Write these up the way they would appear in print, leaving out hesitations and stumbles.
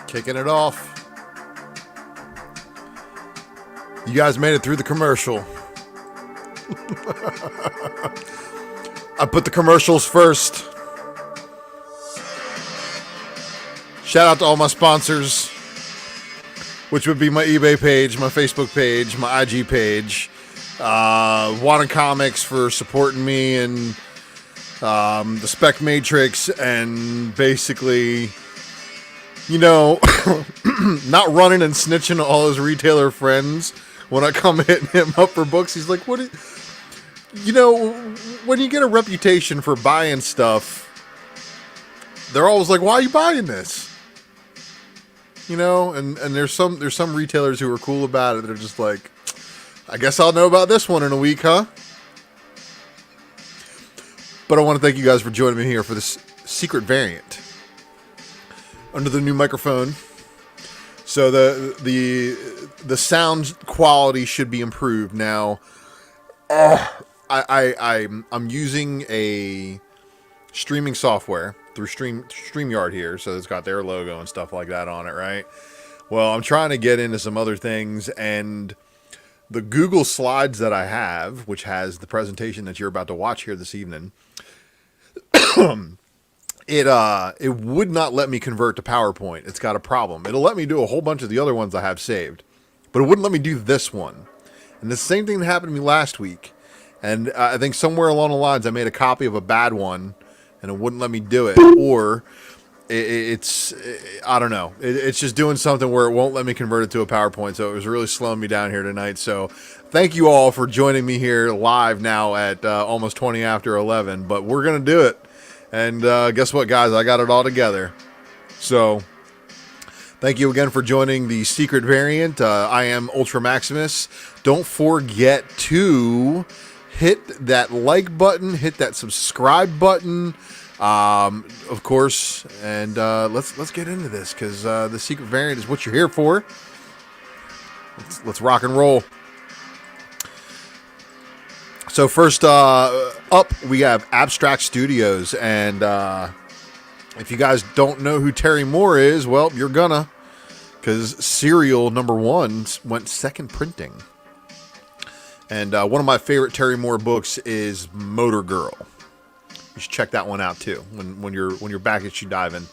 Kicking it off. You guys made it through the commercial. I put the commercials first. Shout out to all my sponsors, which would be my eBay page, my Facebook page, my IG page. Wanted Comics for supporting me, and the Spec Matrix, and basically, you know, not running and snitching to all his retailer friends when I come hitting him up for books. He's like, what? You know, when you get a reputation for buying stuff, they're always like, why are you buying this? You know, and there's some retailers who are cool about it. They're just like, I guess I'll know about this one in a week, huh? But I want to thank you guys for joining me here for this secret variant under the new microphone. So the sound quality should be improved now. I'm using a streaming software through StreamYard here, so it's got their logo and stuff like that on it, right? Well, I'm trying to get into some other things, and the Google Slides that I have, which has the presentation that you're about to watch here this evening, it would not let me convert to PowerPoint. It's got a problem. It'll let me do a whole bunch of the other ones I have saved, but it wouldn't let me do this one. And the same thing that happened to me last week. And I think somewhere along the lines, I made a copy of a bad one, and it wouldn't let me do it. Or I don't know. It's just doing something where it won't let me convert it to a PowerPoint. So it was really slowing me down here tonight. So thank you all for joining me here live now at almost 20 after 11. But we're going to do it. And guess what, guys? I got it all together. So thank you again for joining the secret variant. I am Ultra Maximus. Don't forget to hit that like button, hit that subscribe button, of course, and let's get into this, because the secret variant is what you're here for. Let's rock and roll. So first up, we have Abstract Studios, and if you guys don't know who Terry Moore is, well, you're gonna, because Serial #1 went second printing. And one of my favorite Terry Moore books is Motor Girl. You should check that one out too when you're back issue diving.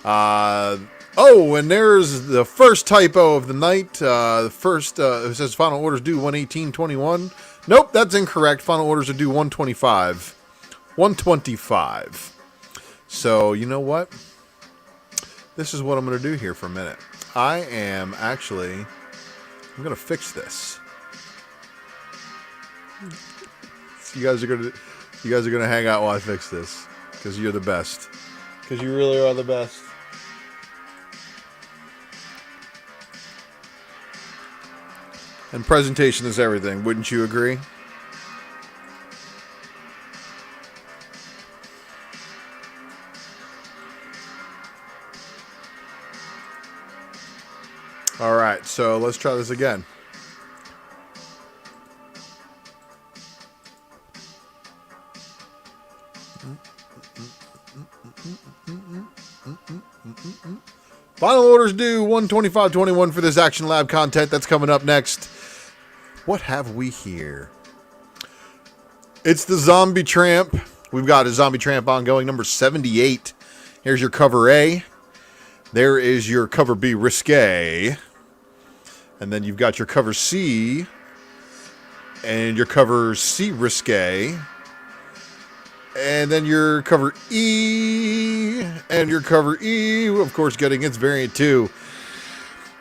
Oh, and there's the first typo of the night. The first it says final orders due 1/18/21. Nope, that's incorrect. Final orders are due 1/25. 1/25. So you know what? This is what I'm going to do here for a minute. I'm going to fix this. You guys are gonna hang out while I fix this, because you're the best. Because you really are the best. And presentation is everything, wouldn't you agree? All right, so let's try this again. Final orders due 1/25/21 for this Action Lab content that's coming up next. What have we here? It's the Zombie Tramp. We've got a Zombie Tramp ongoing, number 78. Here's your cover A. There is your cover B, Risque. And then you've got your cover C. And your cover C, Risque. And then your cover E, and your cover E, of course, getting its variant too.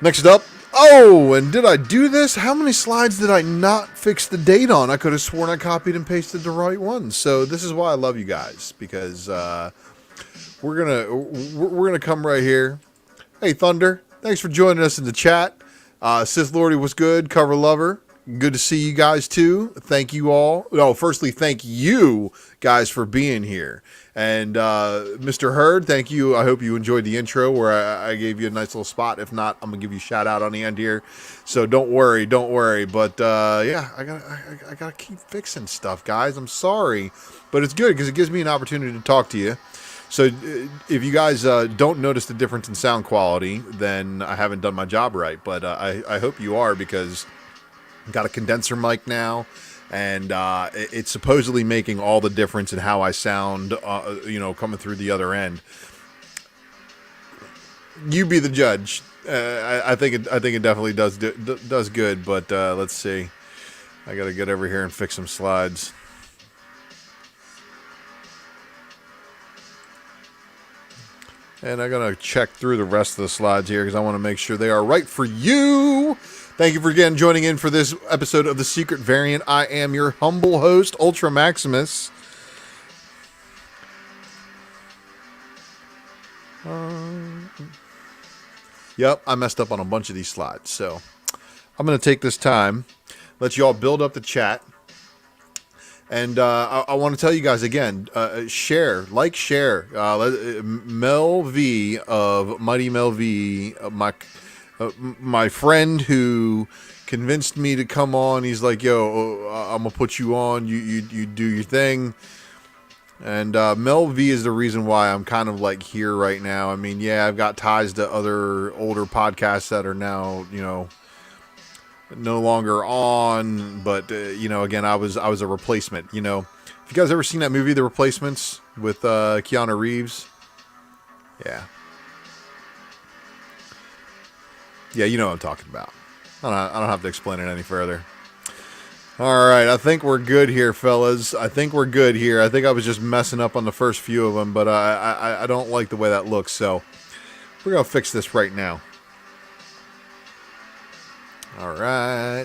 Next up, oh, and did I do this? How many slides did I not fix the date on? I could have sworn I copied and pasted the right one. So this is why I love you guys, because we're gonna come right here. Hey, Thunder, thanks for joining us in the chat. Sith Lordy was good. Cover Lover. Good to see you guys too. Thank you all. No, firstly, thank you guys for being here. And Mr. Hurd, thank you. I hope you enjoyed the intro where I gave you a nice little spot. If not, I'm gonna give you a shout out on the end here. So don't worry. But yeah, I gotta keep fixing stuff, guys. I'm sorry, but it's good because it gives me an opportunity to talk to you. So if you guys don't notice the difference in sound quality, then I haven't done my job right. But I hope you are, because I've got a condenser mic now, and it's supposedly making all the difference in how I sound, coming through the other end. You be the judge. I think it definitely does good. But let's see. I got to get over here and fix some slides. And I'm going to check through the rest of the slides here, because I want to make sure they are right for you. Thank you for again joining in for this episode of The Secret Variant. I am your humble host, Ultra Maximus. Yep, I messed up on a bunch of these slides. So I'm going to take this time, let you all build up the chat. And I want to tell you guys again, share. Mel V of Mighty Mel V, my friend who convinced me to come on. He's like, yo, I'm going to put you on. You do your thing. And Mel V is the reason why I'm kind of like here right now. I mean, yeah, I've got ties to other older podcasts that are now, no longer on, but again, I was a replacement. Have you guys ever seen that movie, The Replacements, with Keanu Reeves? Yeah, you know what I'm talking about. I don't have to explain it any further. All right, I think we're good here, fellas. I think we're good here. I think I was just messing up on the first few of them, but I don't like the way that looks, so we're gonna fix this right now. All right.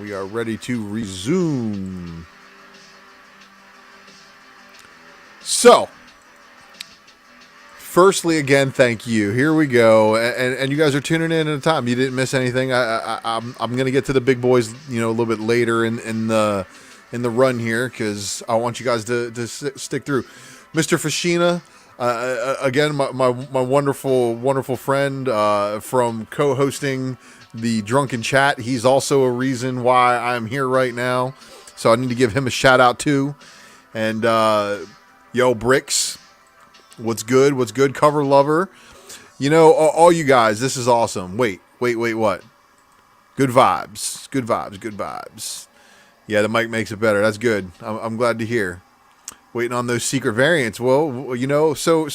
We are ready to resume. So, firstly, again, thank you. Here we go. And you guys are tuning in at a time. You didn't miss anything. I'm going to get to the big boys, a little bit later in the run here, because I want you guys to stick through. Mr. Fashina. Again, my wonderful friend from co-hosting the Drunken Chat. He's also a reason why I'm here right now, so I need to give him a shout out too. And yo, Bricks, what's good? Cover lover, all you guys. This is awesome. Wait, what? Good vibes. Yeah, the mic makes it better. That's good. I'm glad to hear. Waiting on those secret variants. Well, so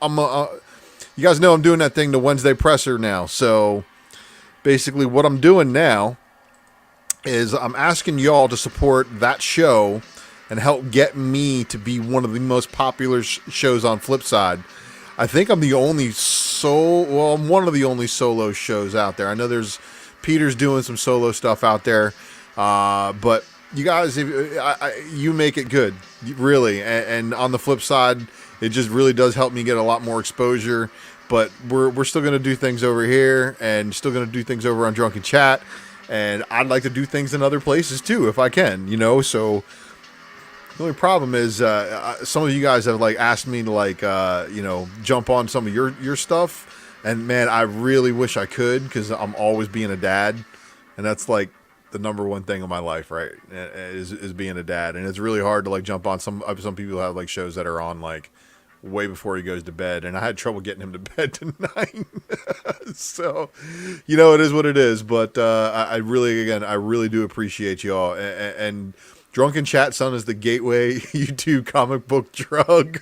I'm you guys know I'm doing that thing, the Wednesday presser now. So basically what I'm doing now is I'm asking y'all to support that show and help get me to be one of the most popular shows on Flipside. I think I'm I'm one of the only solo shows out there. I know there's Peter's doing some solo stuff out there, but you guys, you make it good, really. And on the flip side, it just really does help me get a lot more exposure. But we're still going to do things over here, and still going to do things over on Drunken Chat. And I'd like to do things in other places too, if I can, So the only problem is some of you guys have asked me to jump on some of your stuff. And man, I really wish I could, because I'm always being a dad, and that's the number one thing in my life, right, is being a dad. And it's really hard to jump on some people who have shows that are on way before he goes to bed, and I had trouble getting him to bed tonight. So it is what it is. But I really do appreciate y'all. And Drunken Chat, son, is the gateway YouTube comic book drug.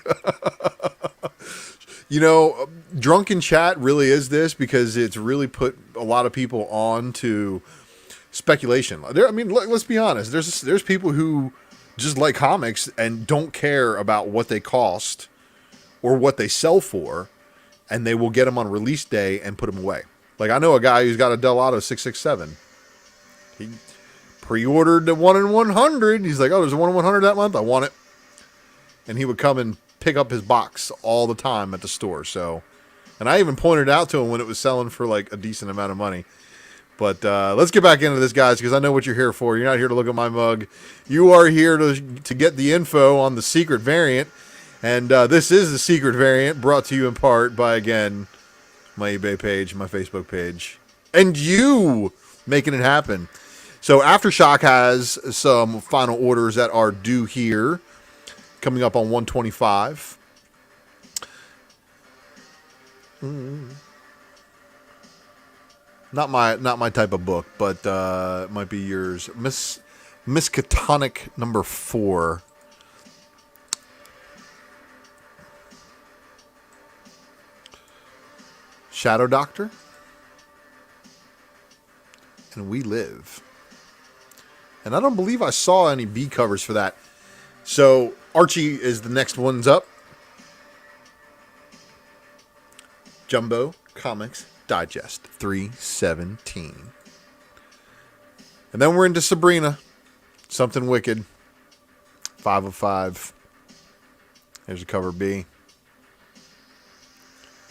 Drunken Chat really is this, because it's really put a lot of people on to speculation. Let's be honest. There's people who just like comics and don't care about what they cost or what they sell for, and they will get them on release day and put them away. I know a guy who's got a Del Auto 667. He pre-ordered the 1 in 100. He's like, oh, there's a 1 in 100 that month. I want it. And he would come and pick up his box all the time at the store. So, and I even pointed out to him when it was selling for a decent amount of money. But let's get back into this, guys, because I know what you're here for. You're not here to look at my mug. You are here to get the info on the secret variant. And this is the secret variant, brought to you in part by, again, my eBay page, my Facebook page, and you making it happen. So Aftershock has some final orders that are due here. coming up on 125. Not my type of book, but it might be yours. Miskatonic number 4. Shadow Doctor. And We Live. And I don't believe I saw any B covers for that. So Archie is the next one's up. Jumbo Comics Digest 317. And then we're into Sabrina. Something Wicked. 5 of 5. There's a cover B.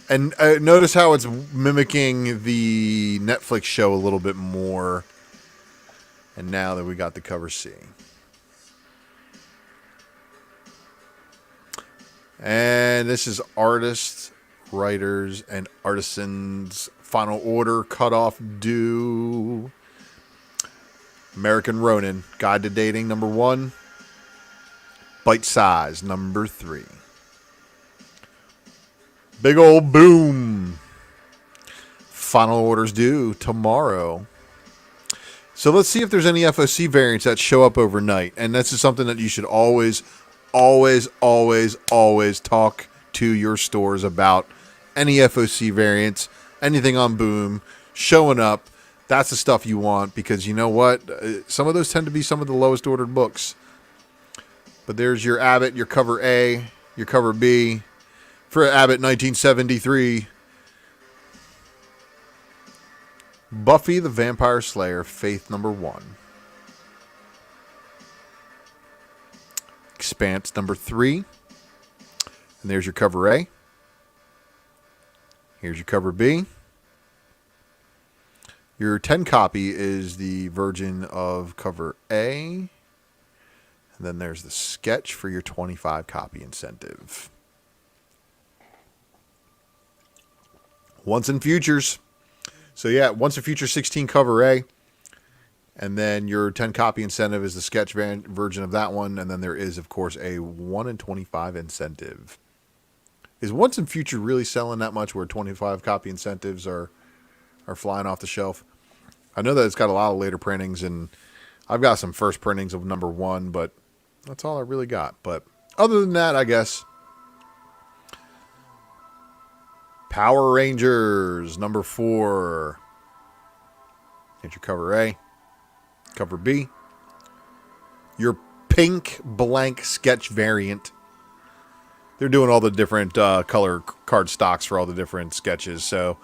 And notice how it's mimicking the Netflix show a little bit more. And now that we got the cover C. And this is Artists, Writers, and Artisans Final Order Cutoff Due. American Ronin Guide to Dating number 1. Bite Size number 3. Big old boom. Final orders due tomorrow. So let's see if there's any FOC variants that show up overnight. And this is something that you should always talk to your stores about. Any FOC variants, anything on Boom, showing up. That's the stuff you want, because you know what? Some of those tend to be some of the lowest ordered books. But there's your Abbott, your cover A, your cover B. For Abbott 1973. Buffy the Vampire Slayer, Faith number 1. Expanse number 3. And there's your cover A. Here's your cover B. Your 10 copy is the version of cover A. And then there's the sketch for your 25 copy incentive. Once and Futures. So yeah, Once and Futures 16 cover A. And then your 10 copy incentive is the sketch version of that one. And then there is, of course, a 1 in 25 incentive. Is Once and Future really selling that much where 25 copy incentives are flying off the shelf? I know that it's got a lot of later printings, and I've got some first printings of number 1, but that's all I really got. But other than that, I guess. Power Rangers, number 4. Here's your cover A. Cover B. Your pink blank sketch variant. They're doing all the different color card stocks for all the different sketches. So,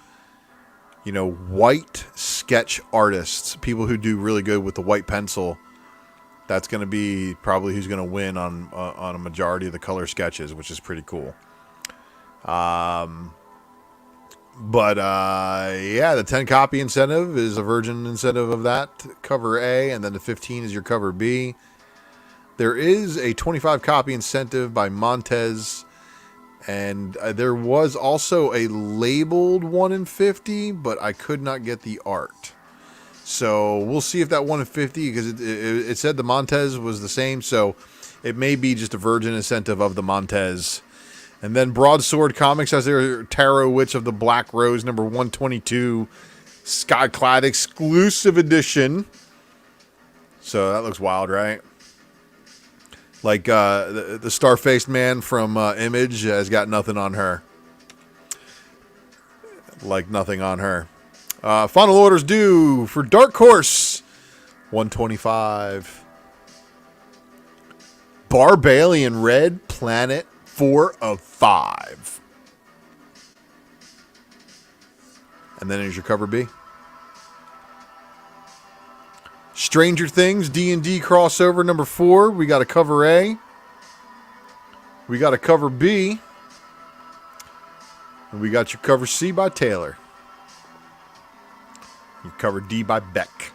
you know, white sketch artists, people who do really good with the white pencil, that's going to be probably who's going to win on a majority of the color sketches, which is pretty cool. But yeah, the 10 copy incentive is a virgin incentive of that cover A, and then the 15 is your cover B. There is a 25 copy incentive by Montez, and there was also a labeled 1 in 50, but I could not get the art. So we'll see if that 1 in 50, because it said the Montez was the same, so it may be just a virgin incentive of the Montez. And then Broadsword Comics has their Tarot Witch of the Black Rose, number 122, Skyclad exclusive edition. So that looks wild, right? Like the star-faced man from Image has got nothing on her. Like nothing on her. Final orders due for Dark Horse, 125. Barbalian Red Planet, 4 of 5. And then here's your cover B. Stranger Things D&D crossover number 4. We got a cover A. We got a cover B. And we got your cover C by Taylor. Your cover D by Beck.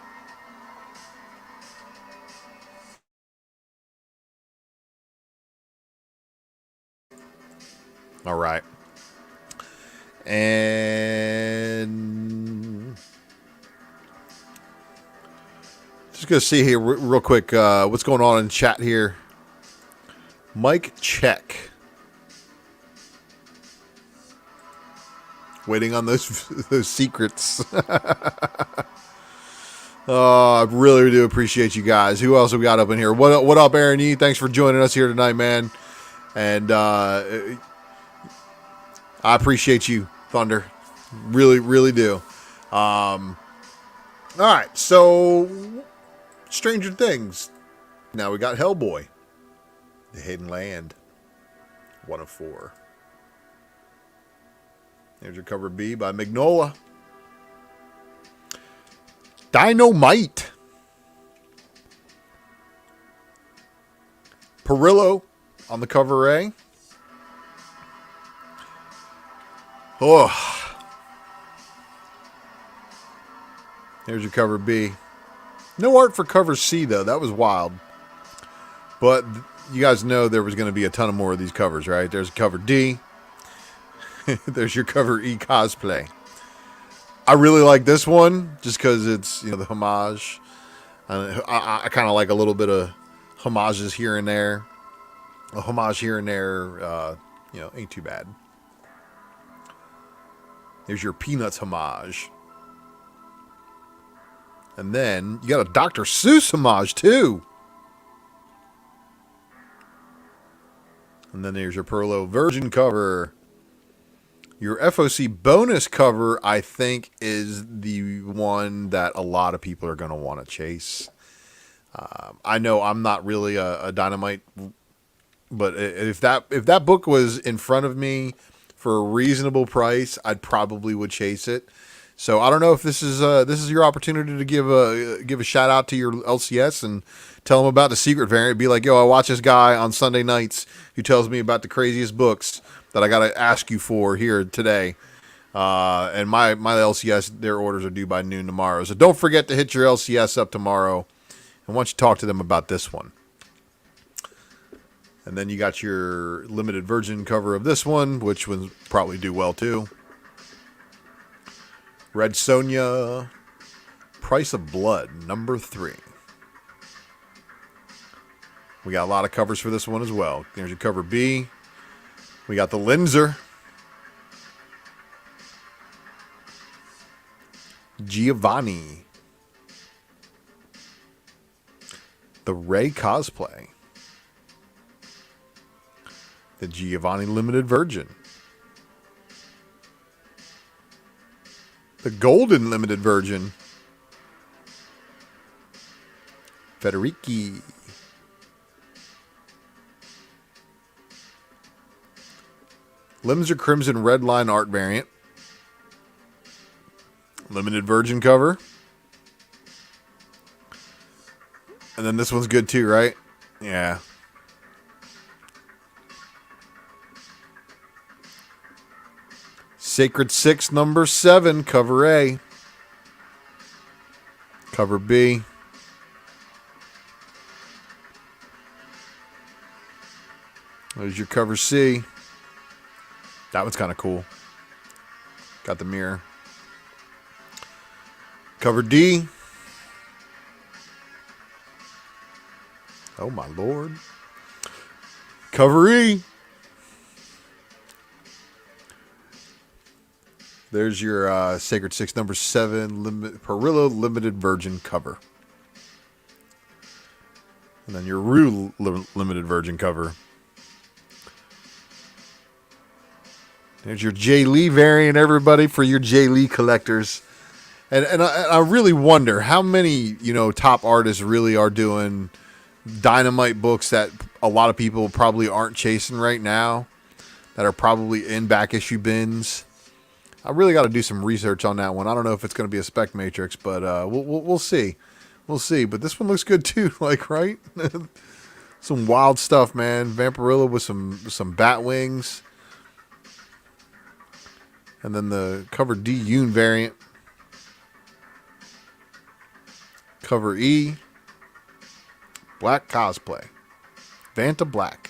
All right. And just going to see here real quick what's going on in chat here. Mike Check. Waiting on those secrets. Oh, I really do appreciate you guys. Who else we got up in here? What up, Aaron E? Thanks for joining us here tonight, man. And I appreciate you, Thunder. Really, really do. All right, so Stranger Things. Now we got Hellboy, The Hidden Land, 1 of 4. There's your cover B by Mignola. Dynamite. Perillo on the cover A. Oh. There's your cover B. No art for cover C, though. That was wild. But you guys know there was going to be a ton of more of these covers, right? There's cover D. There's your cover E cosplay. I really like this one just because it's, the homage. I kind of like a little bit of homages here and there. A homage here and there, ain't too bad. There's your Peanuts homage. And then you got a Dr. Seuss homage too. And then there's your Perlo Virgin cover. Your FOC bonus cover, I think, is the one that a lot of people are going to want to chase. I know I'm not really a Dynamite, but if that book was in front of me for a reasonable price, I'd probably would chase it. So I don't know if this is your opportunity to give a shout out to your LCS and tell them about the secret variant. Be like, yo, I watch this guy on Sunday nights who tells me about the craziest books that I got to ask you for here today. And my LCS, their orders are due by noon tomorrow. So don't forget to hit your LCS up tomorrow. And why don't you talk to them about this one? And then you got your limited version cover of this one, which will probably do well too. Red Sonja, Price of Blood, number 3. We got a lot of covers for this one as well. There's your cover B. We got the Linzer. Giovanni. The Ray cosplay. The Giovanni Limited Virgin. The Golden Limited Virgin. Federici. Limser Crimson Red Line art variant. Limited Virgin cover. And then this one's good too, right? Yeah. Sacred 6, number 7, cover A. Cover B. There's your cover C. That one's kind of cool. Got the mirror. Cover D. Oh my Lord. Cover E. There's your Sacred 6, number 7, Perillo Limited Virgin cover. And then your Rue Limited Virgin cover. There's your Jay Lee variant, everybody, for your Jay Lee collectors. And I really wonder how many, top artists really are doing Dynamite books that a lot of people probably aren't chasing right now, that are probably in back issue bins. I really got to do some research on that one. I don't know if it's going to be a spec matrix, but we'll see. We'll see. But this one looks good too, right? Some wild stuff, man. Vampirilla with some bat wings. And then the cover D Yoon variant. Cover E. Black cosplay. Vanta Black.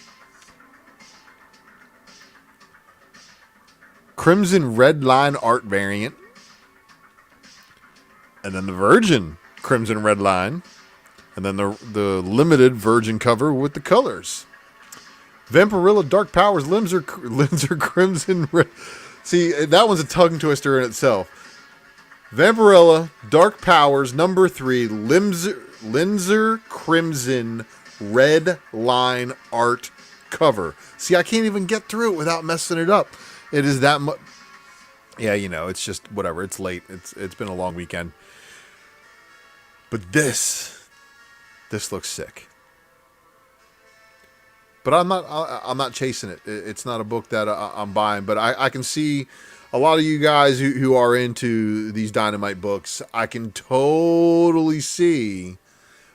Crimson Red Line art variant. And then the Virgin Crimson Red Line. And then the limited Virgin cover with the colors. Vampirilla, Dark Powers, limbs are crimson. See, that one's a tongue twister in itself. Vampirilla, Dark Powers, number 3, Linzer Crimson, red line art cover. See, I can't even get through it without messing it up. It is that much. Yeah, it's just whatever. It's late. It's been a long weekend. But this looks sick. But I'm not chasing it. It's not a book that I'm buying. But I can see a lot of you guys who are into these Dynamite books. I can totally see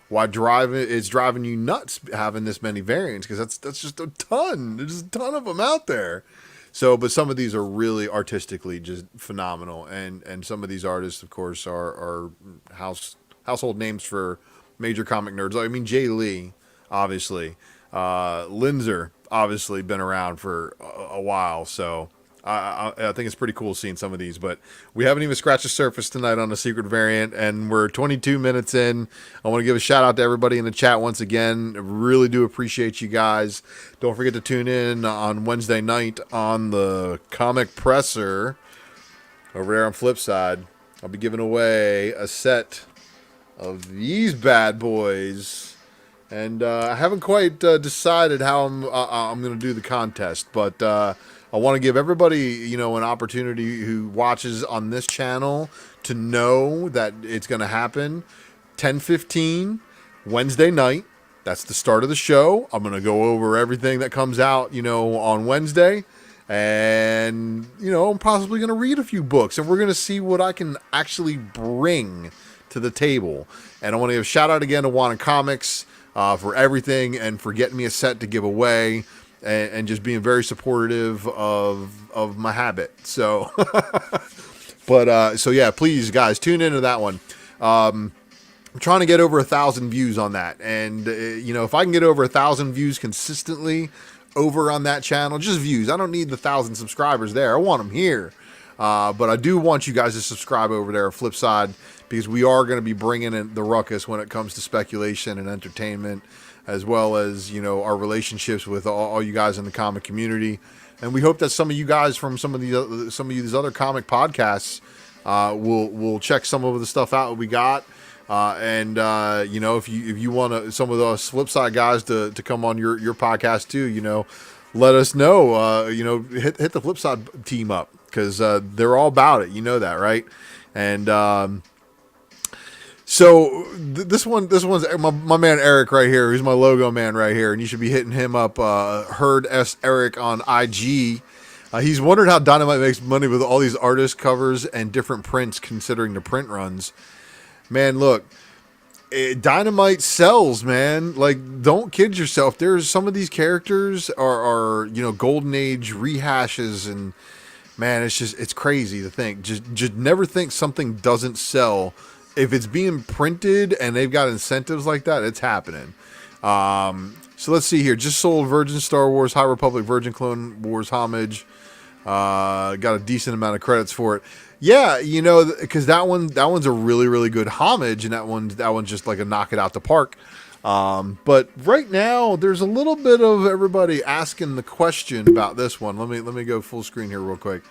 why it's driving you nuts having this many variants, because that's just a ton. There's a ton of them out there. So, but some of these are really artistically just phenomenal, and some of these artists, of course, are household names for major comic nerds. I mean, Jay Lee, obviously, Linzer, obviously, been around for a while. So, I think it's pretty cool seeing some of these. But we haven't even scratched the surface tonight on the secret variant, and we're 22 minutes in. I want to give a shout out to everybody in the chat once again. I really do appreciate you guys. Don't forget to tune in on Wednesday night on the Comic Presser over there on Flipside. I'll be giving away a set of these bad boys, and I haven't quite decided how I'm going to do the contest, but I want to give everybody, an opportunity who watches on this channel to know that it's going to happen 10:15 Wednesday night. That's the start of the show. I'm going to go over everything that comes out, on Wednesday. And, I'm possibly going to read a few books. And we're going to see what I can actually bring to the table. And I want to give a shout out again to Wanna Comics for everything and for getting me a set to give away. And just being very supportive of my habit. So, so yeah, please guys, tune into that one. I'm trying to get over 1,000 views on that. And, if I can get over 1,000 views consistently over on that channel, just views. I don't need the 1,000 subscribers there. I want them here. But I do want you guys to subscribe over there at Flipside, because we are going to be bringing in the ruckus when it comes to speculation and entertainment, as well as, our relationships with all you guys in the comic community. And we hope that some of you guys from some of these other comic podcasts will check some of the stuff out that we got. If you want some of those Flipside guys to come on your podcast too, let us know. Hit the Flipside team up, because they're all about it. You know that, right? And so this one's my man Eric right here, who's my logo man right here, and you should be hitting him up. Herd S Eric on IG. He's wondered how Dynamite makes money with all these artist covers and different prints, considering the print runs. Man, look, Dynamite sells, man. Like, don't kid yourself. There's some of these characters are Golden Age rehashes, and man, it's crazy to think. Just never think something doesn't sell. If it's being printed and they've got incentives like that, it's happening. So let's see here. Just sold Virgin Star Wars, High Republic, Virgin Clone Wars homage. Got a decent amount of credits for it. Yeah, because that one's a really, really good homage, and that one's just like a knock it out the park. But right now, there's a little bit of everybody asking the question about this one. Let me go full screen here real quick.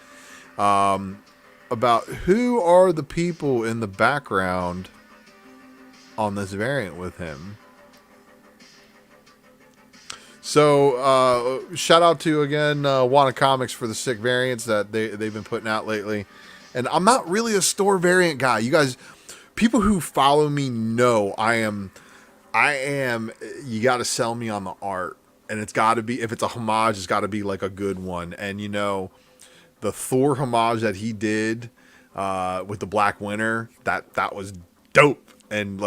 About who are the people in the background on this variant with him. So, shout out to, again, Wanna Comics for the sick variants that they've been putting out lately. And I'm not really a store variant guy. You guys, people who follow me know I am, you got to sell me on the art. And it's got to be, if it's a homage, it's got to be like a good one. And, the Thor homage that he did with the Black Winter, that was dope. And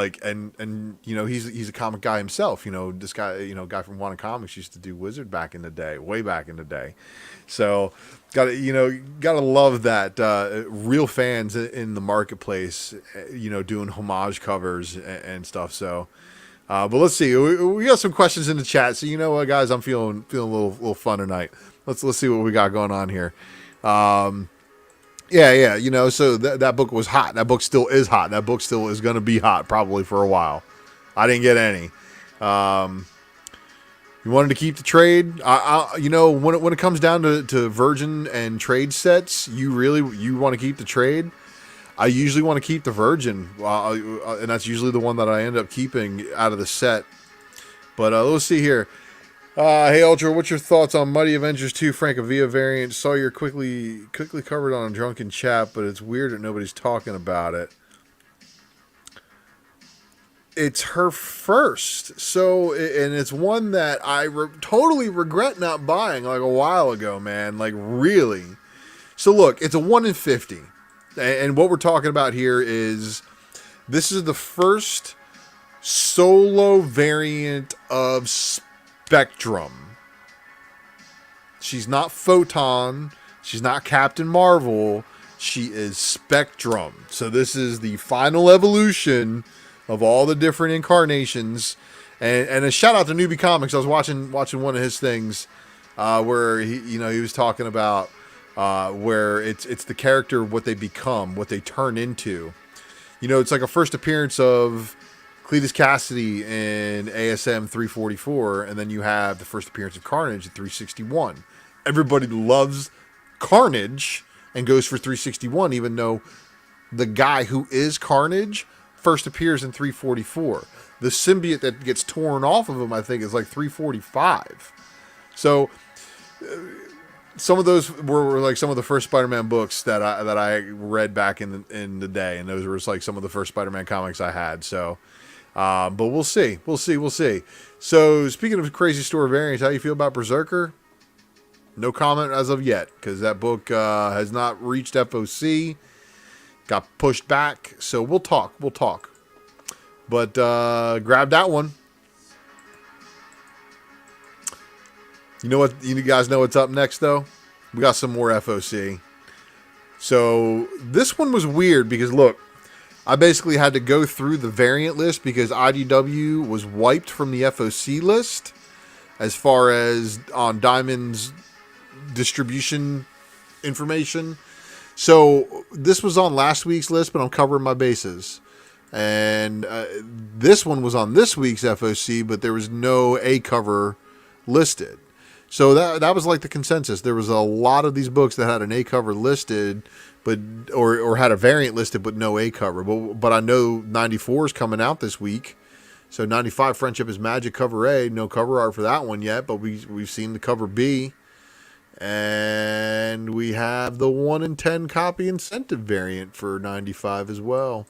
he's a comic guy himself. This guy, guy from Wanna Comics used to do Wizard back in the day, way back in the day. So gotta love that real fans in the marketplace, doing homage covers and stuff. So, but let's see. We got some questions in the chat. So you know what, guys, I'm feeling a little fun tonight. Let's see what we got going on here. Yeah. So that book was hot. That book still is hot. That book still is going to be hot probably for a while. I didn't get any. You wanted to keep the trade. You know, when it comes down to Virgin and trade sets, you want to keep the trade. I usually want to keep the Virgin, and that's usually the one that I end up keeping out of the set. But let's see here. Hey Ultra, what's your thoughts on Mighty Avengers 2 Francavilla variant? Saw you're quickly covered on a drunken chat, but it's weird that nobody's talking about it. It's her first, so, and it's one that I totally regret not buying like a while ago, man. Like, really. So look, it's a 1 in 50. And what we're talking about here is, this is the first solo variant of Spectrum. She's not Photon. She's not Captain Marvel. She is Spectrum. So this is the final evolution of all the different incarnations. And a shout out to Newbie Comics. I was watching one of his things where he was talking about where it's the character, what they become, what they turn into. You know, it's like a first appearance of Cletus Cassidy in ASM 344, and then you have the first appearance of Carnage at 361. Everybody loves Carnage and goes for 361, even though the guy who is Carnage first appears in 344. The symbiote that gets torn off of him, I think, is like 345. So some of those were like some of the first Spider-Man books that I read back in the day, and those were like some of the first Spider-Man comics I had. So, but we'll see. So speaking of crazy store variants, how you feel about Berserker? No comment as of yet, because that book has not reached FOC. Got pushed back, so we'll talk. But grab that one. You know what? You guys know what's up next, though? We got some more FOC. So this one was weird because, look, I basically had to go through the variant list because IDW was wiped from the FOC list as far as on Diamond's distribution information. So this was on last week's list, but I'm covering my bases. And this one was on this week's FOC, but there was no A cover listed. So that was like the consensus. There was a lot of these books that had an A cover listed, but or had a variant listed, but no A cover. But I know 94 is coming out this week. So 95 Friendship is Magic cover A, no cover art for that one yet, but we've seen the cover B. And we have the 1 in 10 copy incentive variant for 95 as well.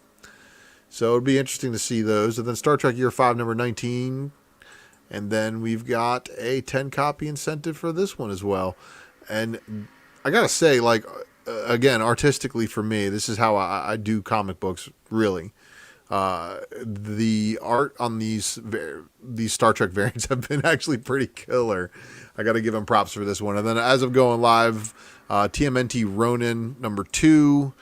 So it'd be interesting to see those. And then Star Trek Year 5, number 19. And then we've got a 10 copy incentive for this one as well. And I got to say, like, again, artistically for me, this is how I do comic books, really. The art on these Star Trek variants have been actually pretty killer. I got to give them props for this one. And then as of going live, TMNT Ronin number 2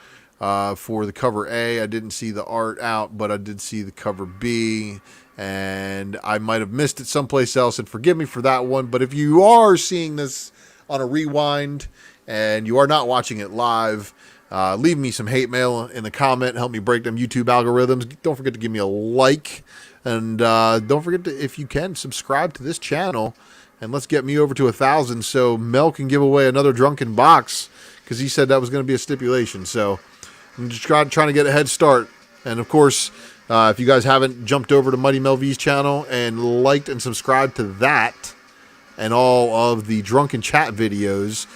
for the cover A. I didn't see the art out, but I did see the cover B. And I might have missed it someplace else, and forgive me for that one. But if you are seeing this on a rewind and you are not watching it live, leave me some hate mail in the comment. Help me break them YouTube algorithms. Don't forget to give me a like. And don't forget to, if you can, subscribe to this channel. And let's get me over to 1,000 so Mel can give away another drunken box, because he said that was going to be a stipulation. So I'm just trying to get a head start. And, of course, if you guys haven't jumped over to Mighty Mel V's channel and liked and subscribed to that and all of the drunken chat videos,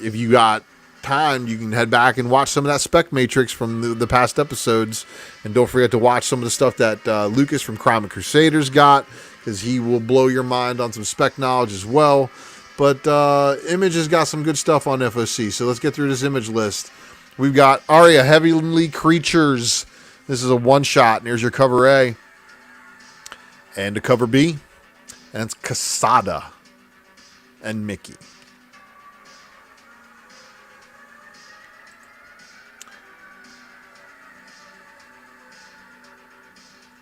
if you got time, you can head back and watch some of that spec matrix from the past episodes. And don't forget to watch some of the stuff that Lucas from Crime and Crusaders got, because he will blow your mind on some spec knowledge as well. But Image has got some good stuff on FOC, so let's get through this Image list. We've got Aria, Heavenly Creatures. This is a one-shot, and here's your cover A. And a cover B. And it's Casada and Mickey.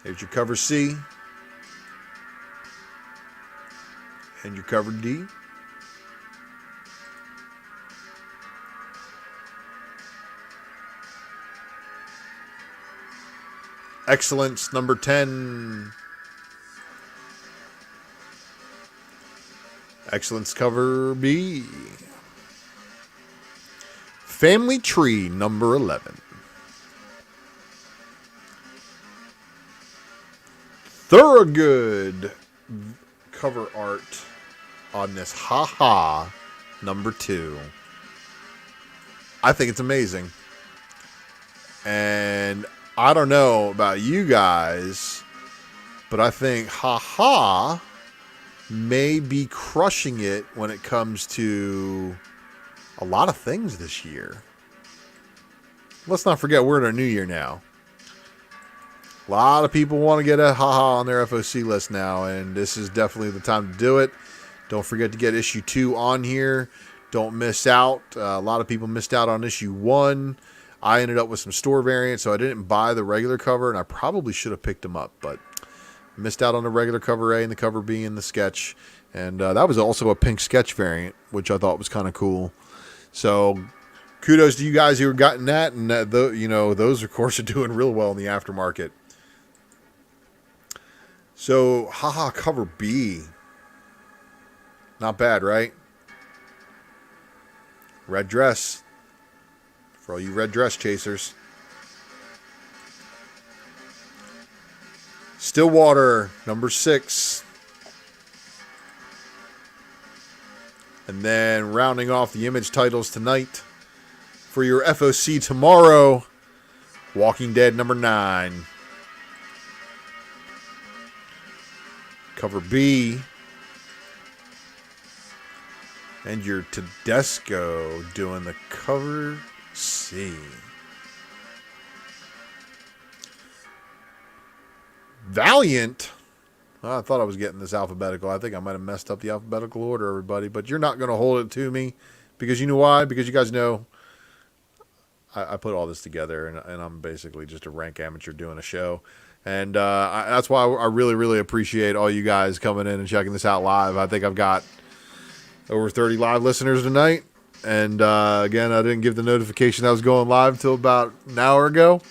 Here's your cover C. And your cover D. Excellence number 10. Excellence cover B. Family Tree number 11. Thorogood cover art on this Haha number 2. I think it's amazing. And I don't know about you guys, but I think Haha may be crushing it when it comes to a lot of things this year. Let's not forget we're in our new year now. A lot of people want to get a Haha on their FOC list now, and this is definitely the time to do it. Don't forget to get issue 2 on here. Don't miss out. A lot of people missed out on issue 1. I ended up with some store variants, so I didn't buy the regular cover, and I probably should have picked them up, but missed out on the regular cover A and the cover B in the sketch. And that was also a pink sketch variant, which I thought was kind of cool. So kudos to you guys who have gotten that, and those, of course, are doing real well in the aftermarket. So, Haha cover B. Not bad, right? Red dress. For all you red dress chasers. Stillwater, number 6. And then rounding off the image titles tonight for your FOC tomorrow, Walking Dead number 9. Cover B. And your Tedesco doing the cover C. Valiant. Well, I thought I was getting this alphabetical. I think I might have messed up the alphabetical order, everybody. But you're not going to hold it to me. Because you know why? Because you guys know I put all this together. And I'm basically just a rank amateur doing a show. And that's why I really, really appreciate all you guys coming in and checking this out live. I think I've got over 30 live listeners tonight. And again, I didn't give the notification I was going live until about an hour ago.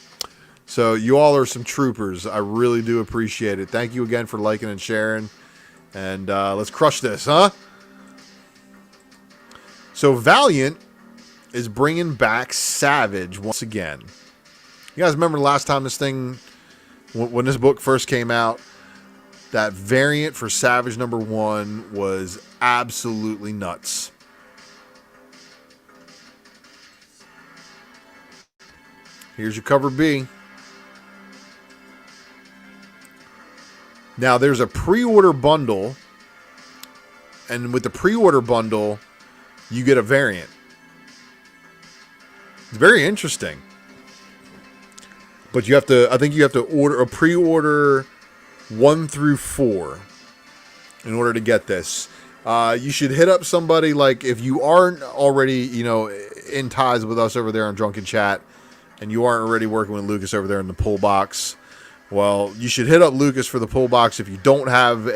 So you all are some troopers. I really do appreciate it. Thank you again for liking and sharing. And let's crush this, huh? So Valiant is bringing back Savage once again. You guys remember the last time this thing, when this book first came out, that variant for Savage number 1 was absolutely nuts. Here's your cover B. Now, there's a pre-order bundle, and with the pre-order bundle, you get a variant. It's very interesting. But I think you have to order a pre-order 1 through 4 in order to get this. You should hit up somebody, like, if you aren't already, in ties with us over there on Drunken Chat, and you aren't already working with Lucas over there in the pull box, well, you should hit up Lucas for the pull box if you don't have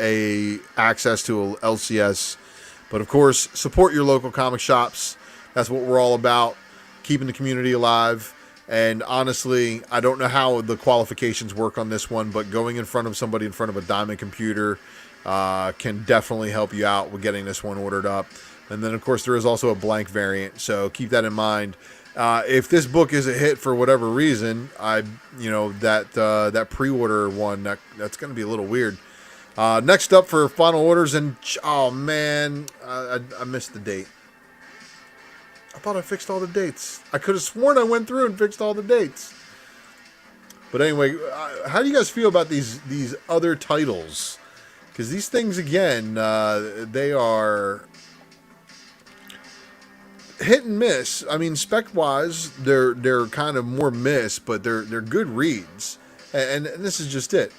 access to a LCS. But of course, support your local comic shops. That's what we're all about, keeping the community alive. And honestly, I don't know how the qualifications work on this one, but going in front of somebody in front of a Diamond computer can definitely help you out with getting this one ordered up. And then, of course, there is also a blank variant, so keep that in mind. If this book is a hit for whatever reason, that pre-order one, that's going to be a little weird. Next up for final orders, and oh man, I missed the date. I thought I fixed all the dates. I could have sworn I went through and fixed all the dates. But anyway, how do you guys feel about these other titles? Because these things, again, they are hit and miss. I mean, spec-wise, they're kind of more miss, but they're good reads. And this is just it.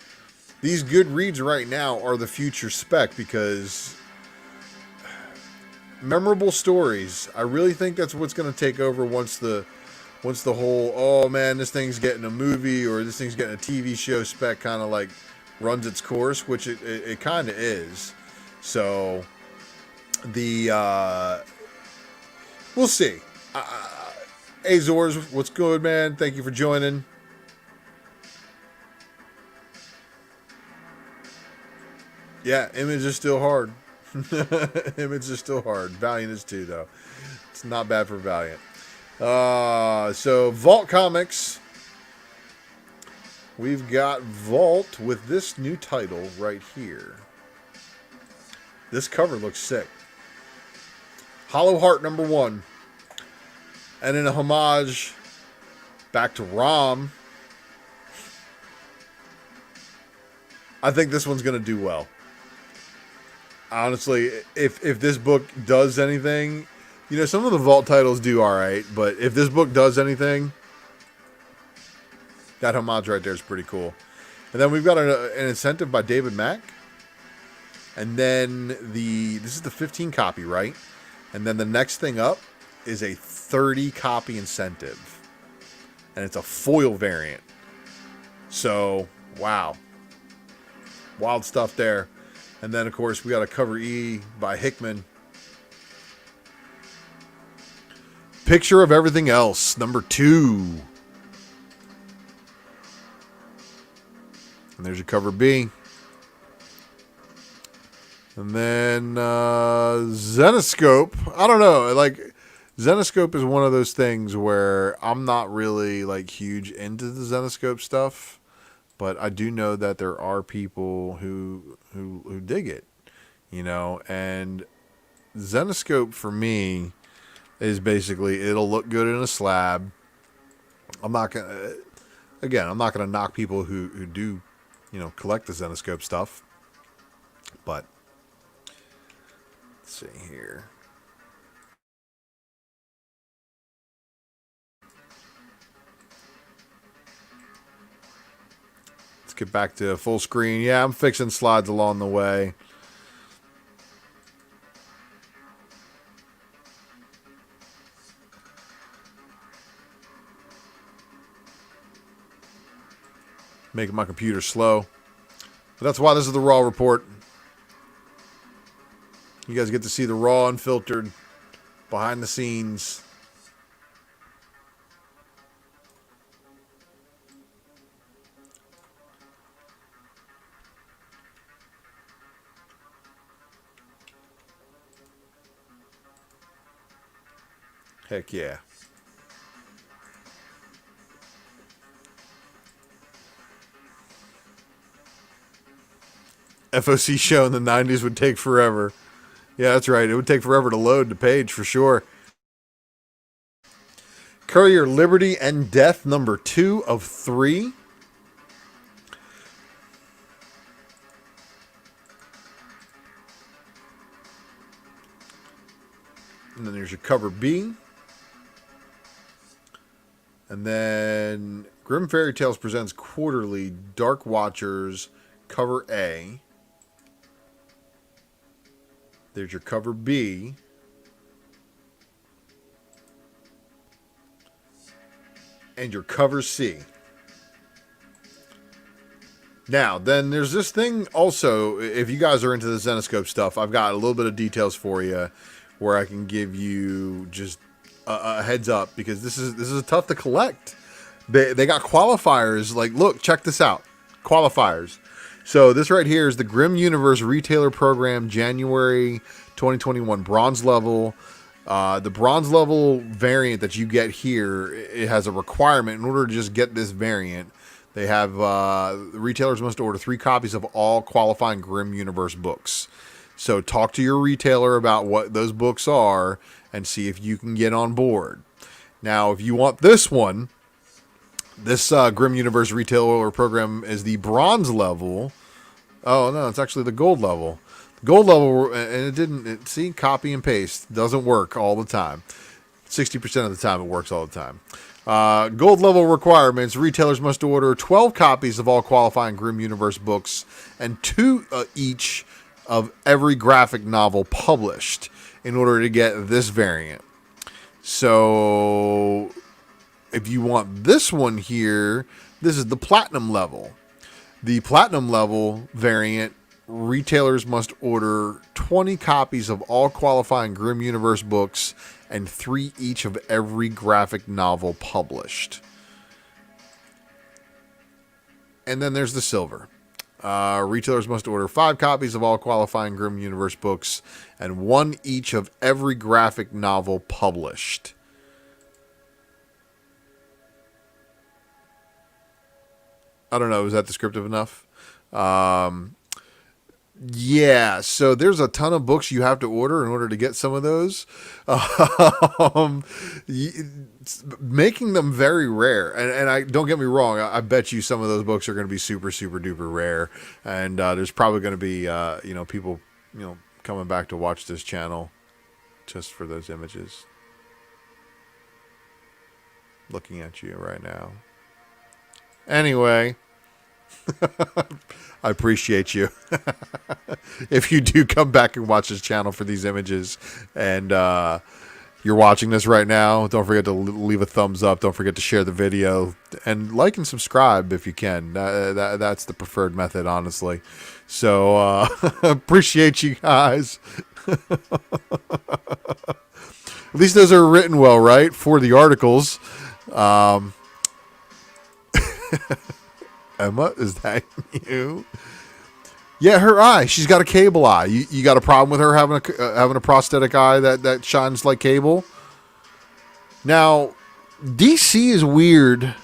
These good reads right now are the future spec, because memorable stories, I really think that's what's going to take over once the whole, oh man, this thing's getting a movie or this thing's getting a TV show spec kind of like runs its course, which it kind of is. So we'll see. Azores, what's good, man? Thank you for joining. Yeah, image is still hard. Image is still hard. Valiant is too, though. It's not bad for Valiant. So, Vault Comics. We've got Vault with this new title right here. This cover looks sick. Hollow Heart #1. And in a homage back to Rom. I think this one's going to do well. Honestly, if this book does anything, you know, some of the Vault titles do alright, but if this book does anything, that homage right there is pretty cool. And then we've got an incentive by David Mack. And then this is the 15 copy, right? And then the next thing up is a 30 copy incentive. And it's a foil variant. So, wow. Wild stuff there. And then, of course, we got a cover E by Hickman. Picture of Everything Else, #2. And there's your cover B. And then Xenoscope. I don't know. Like, Xenoscope is one of those things where I'm not really like huge into the Xenoscope stuff, but I do know that there are people who dig it, you know. And Xenoscope for me is basically it'll look good in a slab. I'm not gonna knock people who do, you know, collect the Xenoscope stuff, but let's see here. Let's get back to full screen. Yeah, I'm fixing slides along the way. Making my computer slow. But that's why this is the Raw report. You guys get to see the raw, unfiltered, behind the scenes. Heck yeah. FOC show in the 90s would take forever. Yeah, that's right. It would take forever to load the page for sure. Courier Liberty and Death #2 of 3. And then there's your cover B. And then Grim Fairy Tales presents Quarterly Dark Watchers cover A. There's your cover B. And your cover C. Now, then there's this thing also, if you guys are into the Xenoscope stuff, I've got a little bit of details for you where I can give you just a heads up, because this is tough to collect. They got qualifiers. Like, look, check this out. Qualifiers. So this right here is the Grim Universe Retailer Program, January 2021, bronze level. The bronze level variant that you get here, it has a requirement. In order to just get this variant, they have retailers must order 3 copies of all qualifying Grim Universe books. So talk to your retailer about what those books are and see if you can get on board. Now, if you want this one, this Grim Universe Retailer Program is the bronze level. Oh, no, it's actually the gold level. The gold level, and see, copy and paste. Doesn't work all the time. 60% of the time it works all the time. Gold level requirements. Retailers must order 12 copies of all qualifying Grim Universe books and 2 each of every graphic novel published in order to get this variant. So if you want this one here, this is the platinum level. The platinum level variant, retailers must order 20 copies of all qualifying Grim Universe books and 3 each of every graphic novel published. And then there's the silver. Retailers must order 5 copies of all qualifying Grim Universe books and 1 each of every graphic novel published. I don't know. Is that descriptive enough? Yeah, so there's a ton of books you have to order in order to get some of those. Making them very rare. And I don't get me wrong, I bet you some of those books are going to be super, super duper rare. And there's probably going to be, people, coming back to watch this channel just for those images. Looking at you right now. Anyway. I appreciate you. If you do come back and watch this channel for these images and you're watching this right now, don't forget to leave a thumbs up. Don't forget to share the video and like and subscribe if you can. That's the preferred method, honestly. So appreciate you guys. At least those are written well, right? For the articles. Emma, is that you? Yeah, her eye. She's got a cable eye. You got a problem with her having a prosthetic eye that shines like cable? Now, DC is weird.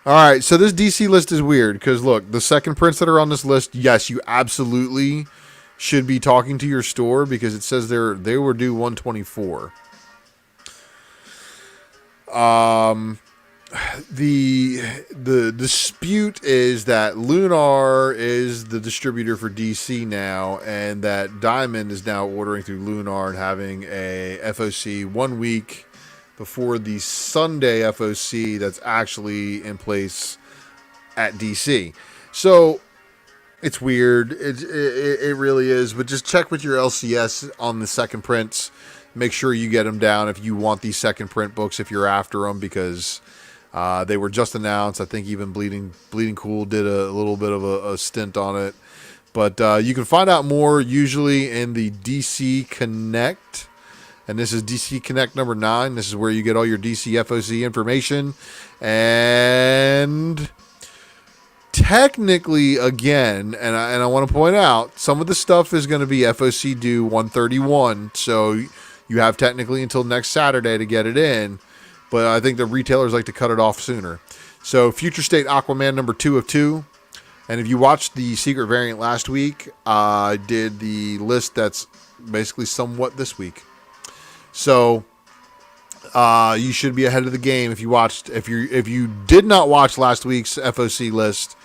All right, so this DC list is weird because look, the second prints that are on this list, yes, you absolutely should be talking to your store because it says they were due 124. The dispute is that Lunar is the distributor for DC now, and that Diamond is now ordering through Lunar and having a FOC 1 week before the Sunday FOC that's actually in place at DC. So it's weird. It really is. But just check with your LCS on the second prints. Make sure you get them down if you want these second print books if you're after them because they were just announced. I think even Bleeding Cool did a little bit of a stint on it. But you can find out more usually in the DC Connect. And this is DC Connect number 9. This is where you get all your DC FOC information. And technically, again, and I want to point out, some of the stuff is going to be FOC due 131. So you have technically until next Saturday to get it in. But I think the retailers like to cut it off sooner. So Future State Aquaman number 2 of 2. And if you watched the secret variant last week, I did the list that's basically somewhat this week. So you should be ahead of the game if you watched. If you did not watch last week's FOC list,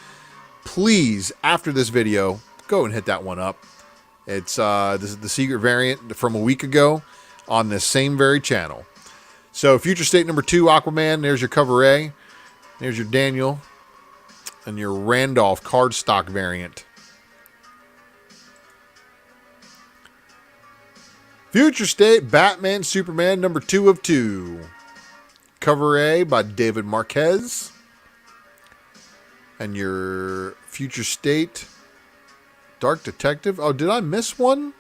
please, after this video, go and hit that one up. It's this is the secret variant from a week ago on this same very channel. So Future State number 2, Aquaman. There's your cover A. There's your Daniel. And your Randolph cardstock variant. Future State Batman Superman number 2 of 2. Cover A by David Marquez. And your Future State Dark Detective. Oh, did I miss one?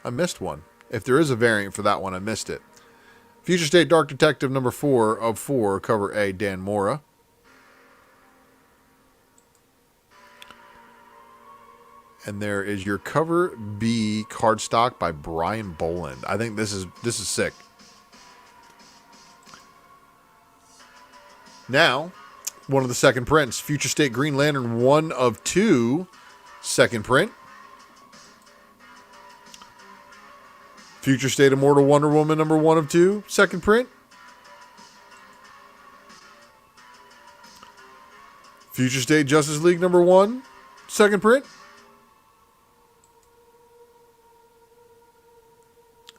I missed one. If there is a variant for that one, I missed it. Future State Dark Detective number 4 of 4, cover A, Dan Mora. And there is your cover B cardstock by Brian Boland. I think this is sick. Now, one of the second prints, Future State Green Lantern 1 of 2, second print. Future State Immortal Wonder Woman number 1 of 2, second print. Future State Justice League number 1, second print.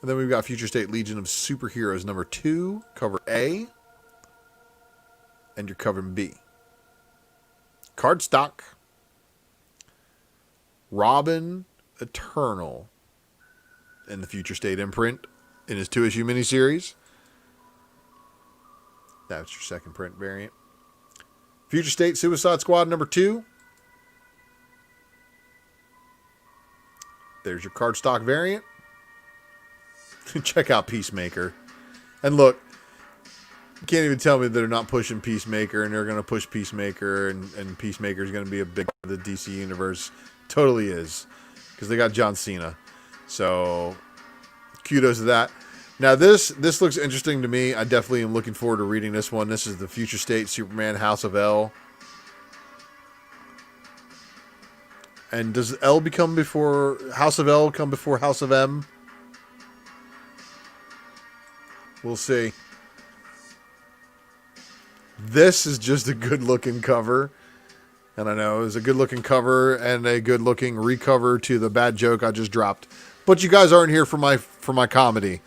And then we've got Future State Legion of Superheroes number 2, cover A. And your cover B. Cardstock. Robin Eternal. In the Future State imprint in his 2-issue miniseries. That's your second print variant. Future State Suicide Squad number 2. There's your cardstock variant. Check out Peacemaker. And look, You can't even tell me they're not pushing Peacemaker, and they're going to push Peacemaker, and Peacemaker is going to be a big part of the DC universe. Totally is, because they got John Cena. So, kudos to that. Now, this looks interesting to me. I definitely am looking forward to reading this one. This is the Future State Superman House of L. And does L become before House of L come before House of M? We'll see. This is just a good-looking cover. And I know it was a good-looking cover and a good-looking recover to the bad joke I just dropped. But you guys aren't here for my comedy.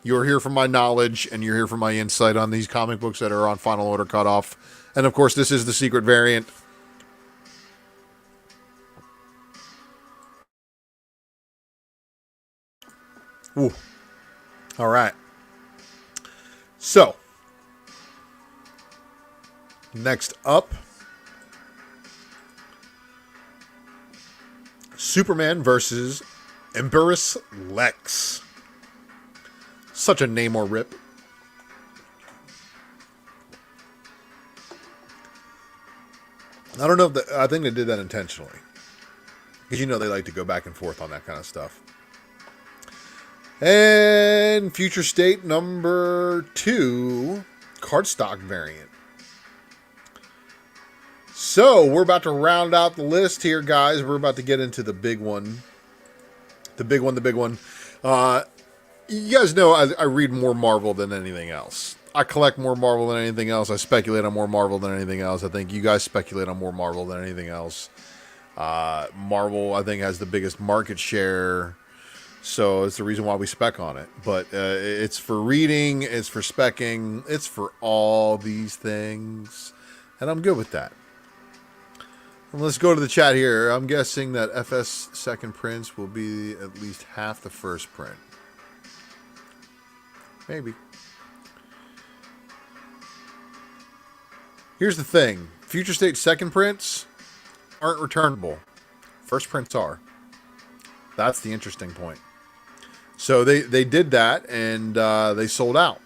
You're here for my knowledge, and you're here for my insight on these comic books that are on final order cutoff. And, of course, this is the secret variant. Ooh. All right. So, next up, Superman versus Empress Lex. Such a Namor rip. I don't know if I think they did that intentionally. Because you know they like to go back and forth on that kind of stuff. And Future State number 2, cardstock variant. So, we're about to round out the list here, guys. We're about to get into the big one. The big one. You guys know I read more Marvel than anything else. I collect more Marvel than anything else. I speculate on more Marvel than anything else. I think you guys speculate on more Marvel than anything else. Marvel, I think, has the biggest market share. So it's the reason why we spec on it. But it's for reading, it's for speccing, it's for all these things. And I'm good with that. And let's go to the chat here. I'm guessing that FS second prints will be at least half the first print. Maybe. Here's the thing. Future State second prints aren't returnable. First prints are. That's the interesting point. So they did that, and they sold out.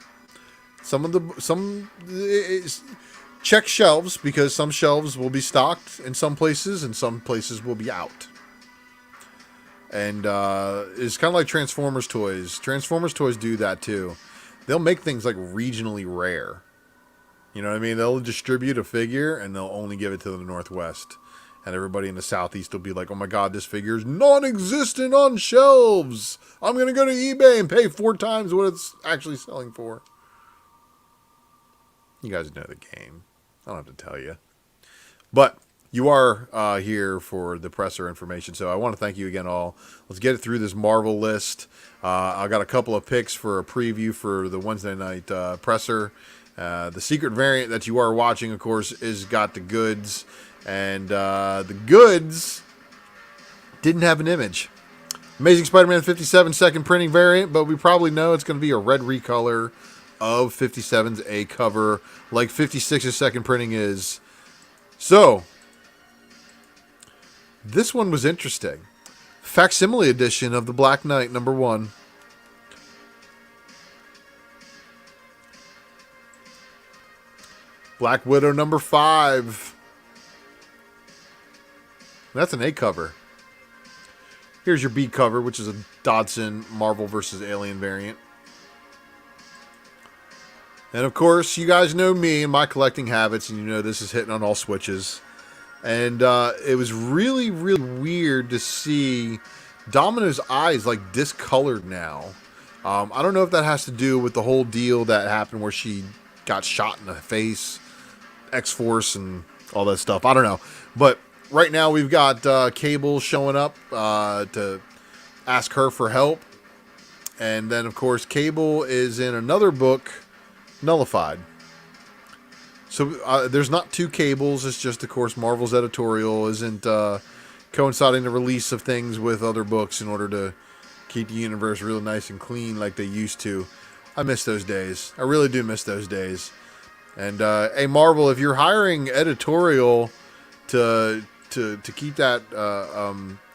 Check shelves, because some shelves will be stocked in some places, and some places will be out. And it's kind of like Transformers toys. Transformers toys do that too. They'll make things like regionally rare. You know what I mean? They'll distribute a figure, and they'll only give it to the Northwest. And everybody in the Southeast will be like, oh my God, this figure is non-existent on shelves. I'm going to go to eBay and pay 4 times what it's actually selling for. You guys know the game. I don't have to tell you. But you are here for the presser information. So I want to thank you again all. Let's get it through this Marvel list. I got a couple of picks for a preview for the Wednesday night presser. The secret variant that you are watching, of course, is got the goods. And the goods didn't have an image. Amazing Spider-Man 57 second printing variant, but we probably know it's going to be a red recolor of 57's A cover, like 56's second printing is. So, this one was interesting. Facsimile edition of the Black Knight, number 1. Black Widow, number 5. That's an A cover. Here's your B cover, which is a Dodson Marvel vs. Alien variant. And of course, you guys know me and my collecting habits, and you know this is hitting on all switches. And it was really, really weird to see Domino's eyes like discolored now. I don't know if that has to do with the whole deal that happened where she got shot in the face, X-Force and all that stuff. I don't know. But right now we've got Cable showing up to ask her for help. And then, of course, Cable is in another book, Nullified. So there's not 2 Cables. It's just, of course, Marvel's editorial isn't coinciding the release of things with other books in order to keep the universe really nice and clean like they used to. I miss those days. I really do miss those days. And, hey, Marvel, if you're hiring editorial to keep that,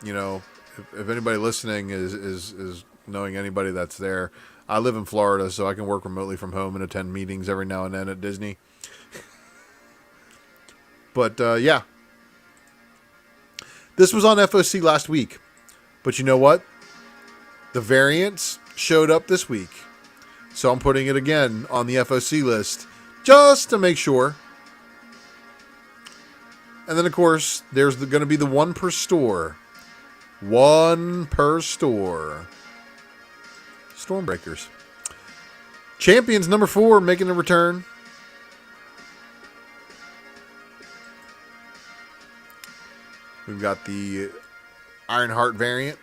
you know, if anybody listening is knowing anybody that's there, I live in Florida, so I can work remotely from home and attend meetings every now and then at Disney. But, yeah. This was on FOC last week. But you know what? The variants showed up this week. So I'm putting it again on the FOC list just to make sure. And then, of course, there's going to be the one per store. One per store. Stormbreakers. Champions number 4 making a return. We've got the Ironheart variant.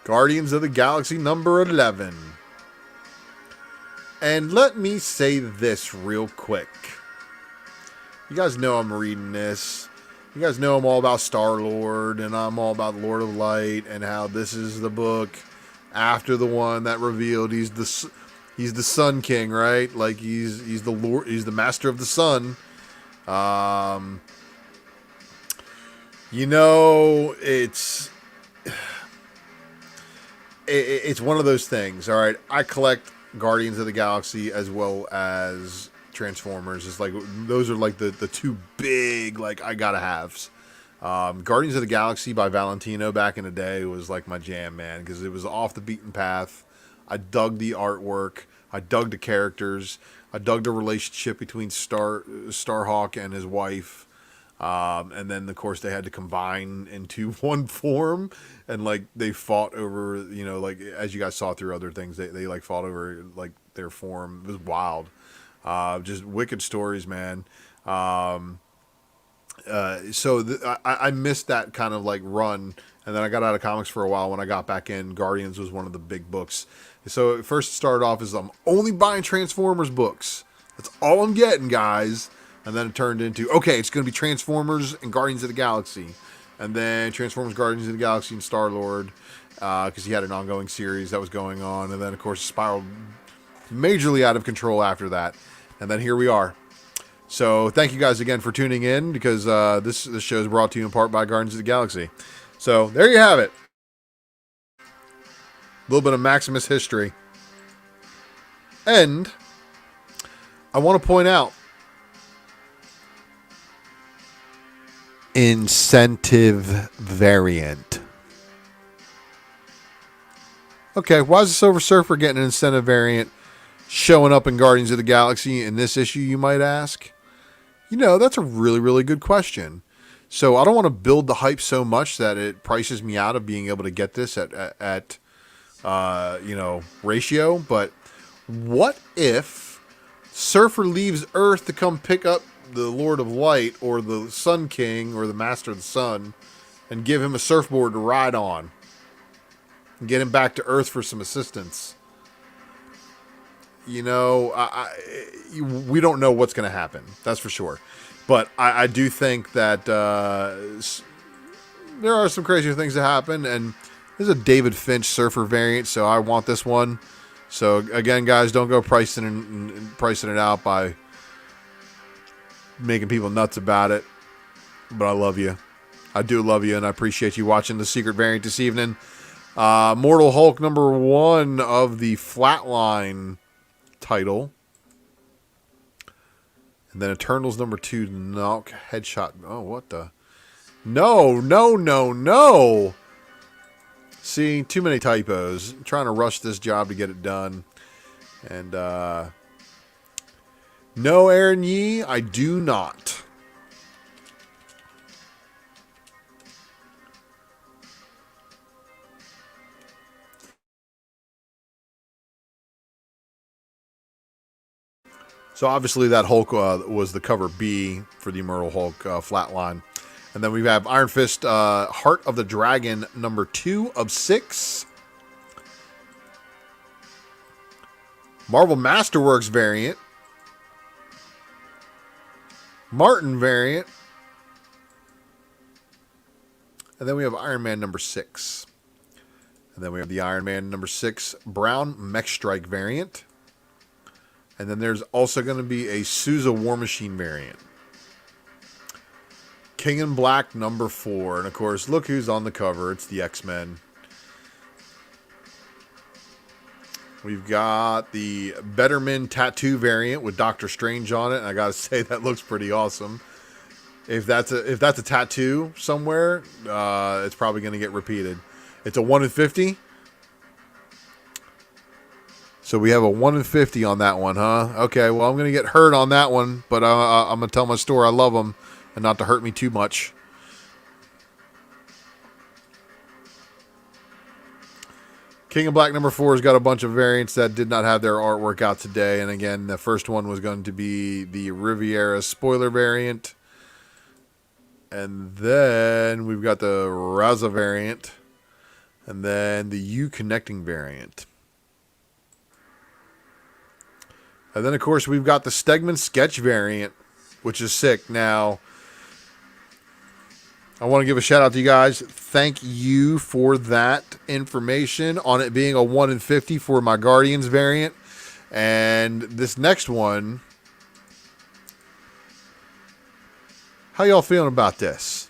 Guardians of the Galaxy number 11. And let me say this real quick. You guys know I'm reading this. You guys know I'm all about Star-Lord, and I'm all about Lord of Light, and how this is the book after the one that revealed he's the Sun King, right? Like he's the Lord, he's the Master of the Sun. You know, it's one of those things. All right, I collect Guardians of the Galaxy as well as Transformers. It's like those are like the two big like I gotta haves. Guardians of the Galaxy by Valentino back in the day was like my jam, man, because it was off the beaten path. I dug the artwork. I dug the characters. I dug the relationship between Starhawk and his wife. And then, of course, they had to combine into one form. And, like, they fought over, you know, like, as you guys saw through other things, they like, fought over, like, their form. It was wild. Just wicked stories, man. I missed that kind of, like, run. And then I got out of comics for a while. When I got back in, Guardians was one of the big books. So at first it started off as I'm only buying Transformers books. That's all I'm getting, guys. And then it turned into, okay, it's going to be Transformers and Guardians of the Galaxy. And then Transformers, Guardians of the Galaxy, and Star-Lord. Because he had an ongoing series that was going on. And then, of course, it spiraled majorly out of control after that. And then here we are. So thank you guys again for tuning in. Because this show is brought to you in part by Guardians of the Galaxy. So there you have it. A little bit of Maximus history. And I want to point out incentive variant. Okay, why is the Silver Surfer getting an incentive variant showing up in Guardians of the Galaxy in this issue, you might ask? You know, that's a really, really good question. So I don't want to build the hype so much that it prices me out of being able to get this at ratio. But what if Surfer leaves Earth to come pick up the Lord of Light or the Sun King or the Master of the Sun and give him a surfboard to ride on and get him back to Earth for some assistance? You know, we don't know what's going to happen. That's for sure. But I do think that there are some crazier things that happen. And there's a David Finch Surfer variant, so I want this one. So, again, guys, don't go pricing it out by making people nuts about it. But I love you. I do love you, and I appreciate you watching the secret variant this evening. Mortal Hulk number 1 of the Flatline title. And then Eternals number 2, knock headshot. Oh, what the? No. See, too many typos. I'm trying to rush this job to get it done. And, no, Aaron Yee, I do not. So obviously that Hulk was the cover B for the Immortal Hulk Flatline. And then we have Iron Fist Heart of the Dragon number 2 of 6. Marvel Masterworks variant. Martin variant. And then we have Iron Man number 6. And then we have the Iron Man number 6 Brown Mech Strike variant. And then there's also going to be a Sousa War Machine variant. King in Black number 4. And, of course, look who's on the cover. It's the X-Men. We've got the Betterman tattoo variant with Doctor Strange on it. And I got to say, that looks pretty awesome. If that's a tattoo somewhere, it's probably going to get repeated. It's a 1 in 50. So we have a 1 in 50 on that one, huh? Okay, well, I'm going to get hurt on that one, but I'm going to tell my store I love them and not to hurt me too much. King in Black number 4 has got a bunch of variants that did not have their artwork out today. And again, the first one was going to be the Riviera spoiler variant. And then we've got the Raza variant. And then the U connecting variant. And then, of course, we've got the Stegman sketch variant, which is sick. Now, I want to give a shout out to you guys. Thank you for that information on it being a 1 in 50 for my Guardians variant. And this next one, how y'all feeling about this?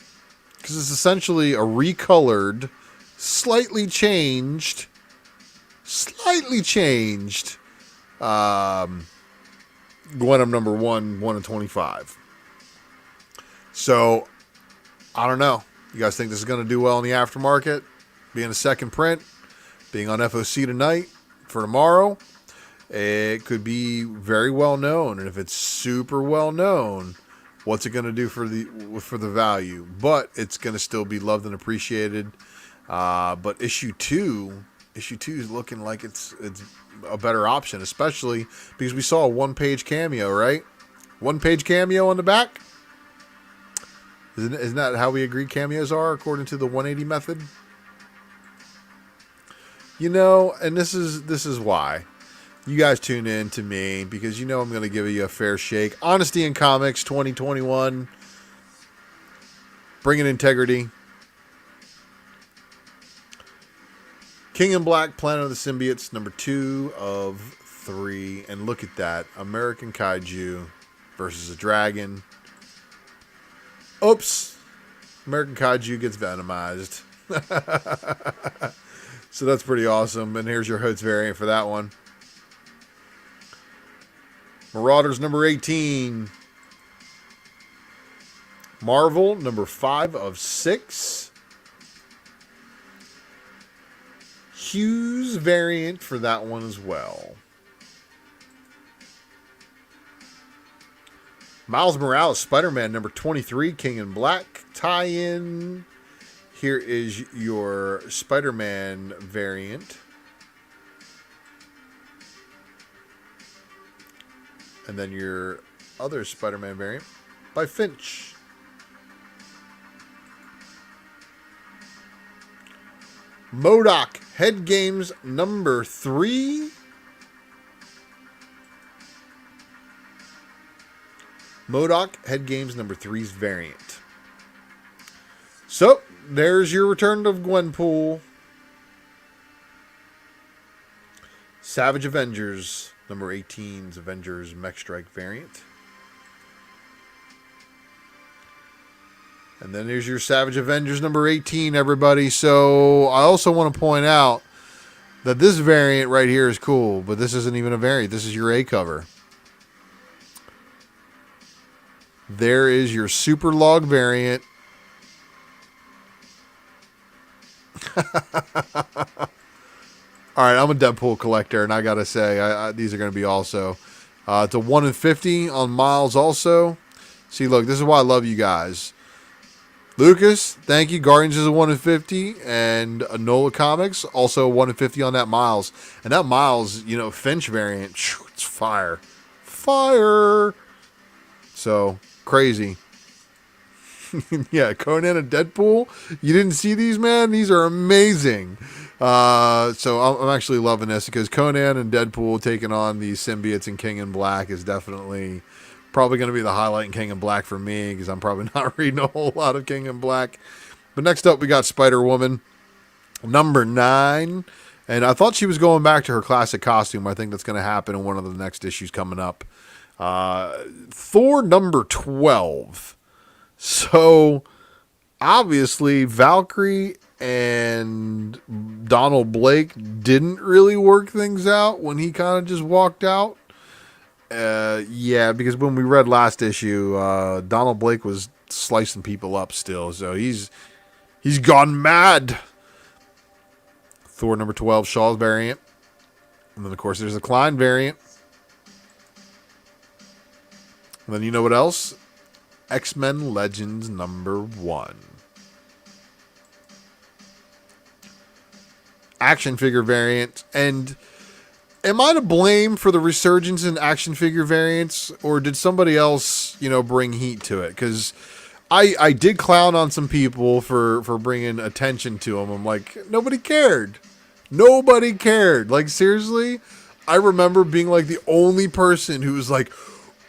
Because it's essentially a recolored, slightly changed Gwenum number 1 in 25. So, I don't know. You guys think this is going to do well in the aftermarket? Being a second print, being on FOC tonight for tomorrow, it could be very well known. And if it's super well known, what's it going to do for the value? But it's going to still be loved and appreciated. But issue 2 is looking like it's a better option, especially because we saw a 1-page cameo, right? 1-page cameo on the back. Isn't that how we agreed cameos are according to the 180 method? You know, and this is why you guys tune in to me, because you know I'm going to give you a fair shake. Honesty in Comics 2021. Bringing integrity. King in Black, Planet of the Symbiotes, number 2 of 3. And look at that. American Kaiju versus a dragon. Oops. American Kaiju gets venomized. So that's pretty awesome. And here's your Hoods variant for that one. Marauders number 18. Marvel number 5 of 6. Hughes variant for that one as well. Miles Morales, Spider-Man number 23, King in Black tie-in. Here is your Spider-Man variant. And then your other Spider-Man variant by Finch. MODOK Head Games number 3. MODOK Head Games number 3's variant. So, there's your return of Gwenpool. Savage Avengers number 18's Avengers Mech Strike variant. And then here's your Savage Avengers number 18, everybody. So, I also want to point out that this variant right here is cool, but this isn't even a variant. This is your A cover. There is your Super Log variant. All right, I'm a Deadpool collector, and I got to say, these are going to be also. It's a 1 in 50 on Miles also. See, look, this is why I love you guys. Lucas, thank you. Guardians is a 1 in 50, and Enola Comics, also a 1 in 50 on that Miles. And that Miles, you know, Finch variant, it's fire. Fire! So, crazy. Yeah, Conan and Deadpool. You didn't see these, man? These are amazing. So I'm actually loving this because Conan and Deadpool taking on the symbiotes in King in Black is definitely probably going to be the highlight in King in Black for me because I'm probably not reading a whole lot of King in Black. But next up, we got Spider-Woman, number 9. And I thought she was going back to her classic costume. I think that's going to happen in one of the next issues coming up. Thor number 12. So obviously Valkyrie and Donald Blake didn't really work things out when he kind of just walked out. Yeah, because when we read last issue, Donald Blake was slicing people up still, so he's gone mad. Thor number 12, Shaw's variant. And then, of course, there's the Klein variant. And then you know what else? X-Men Legends number 1. Action figure variant. And am I to blame for the resurgence in action figure variants? Or did somebody else, bring heat to it? Because I did clown on some people for bringing attention to them. I'm like, nobody cared. Nobody cared. Like, seriously, I remember being like the only person who was like,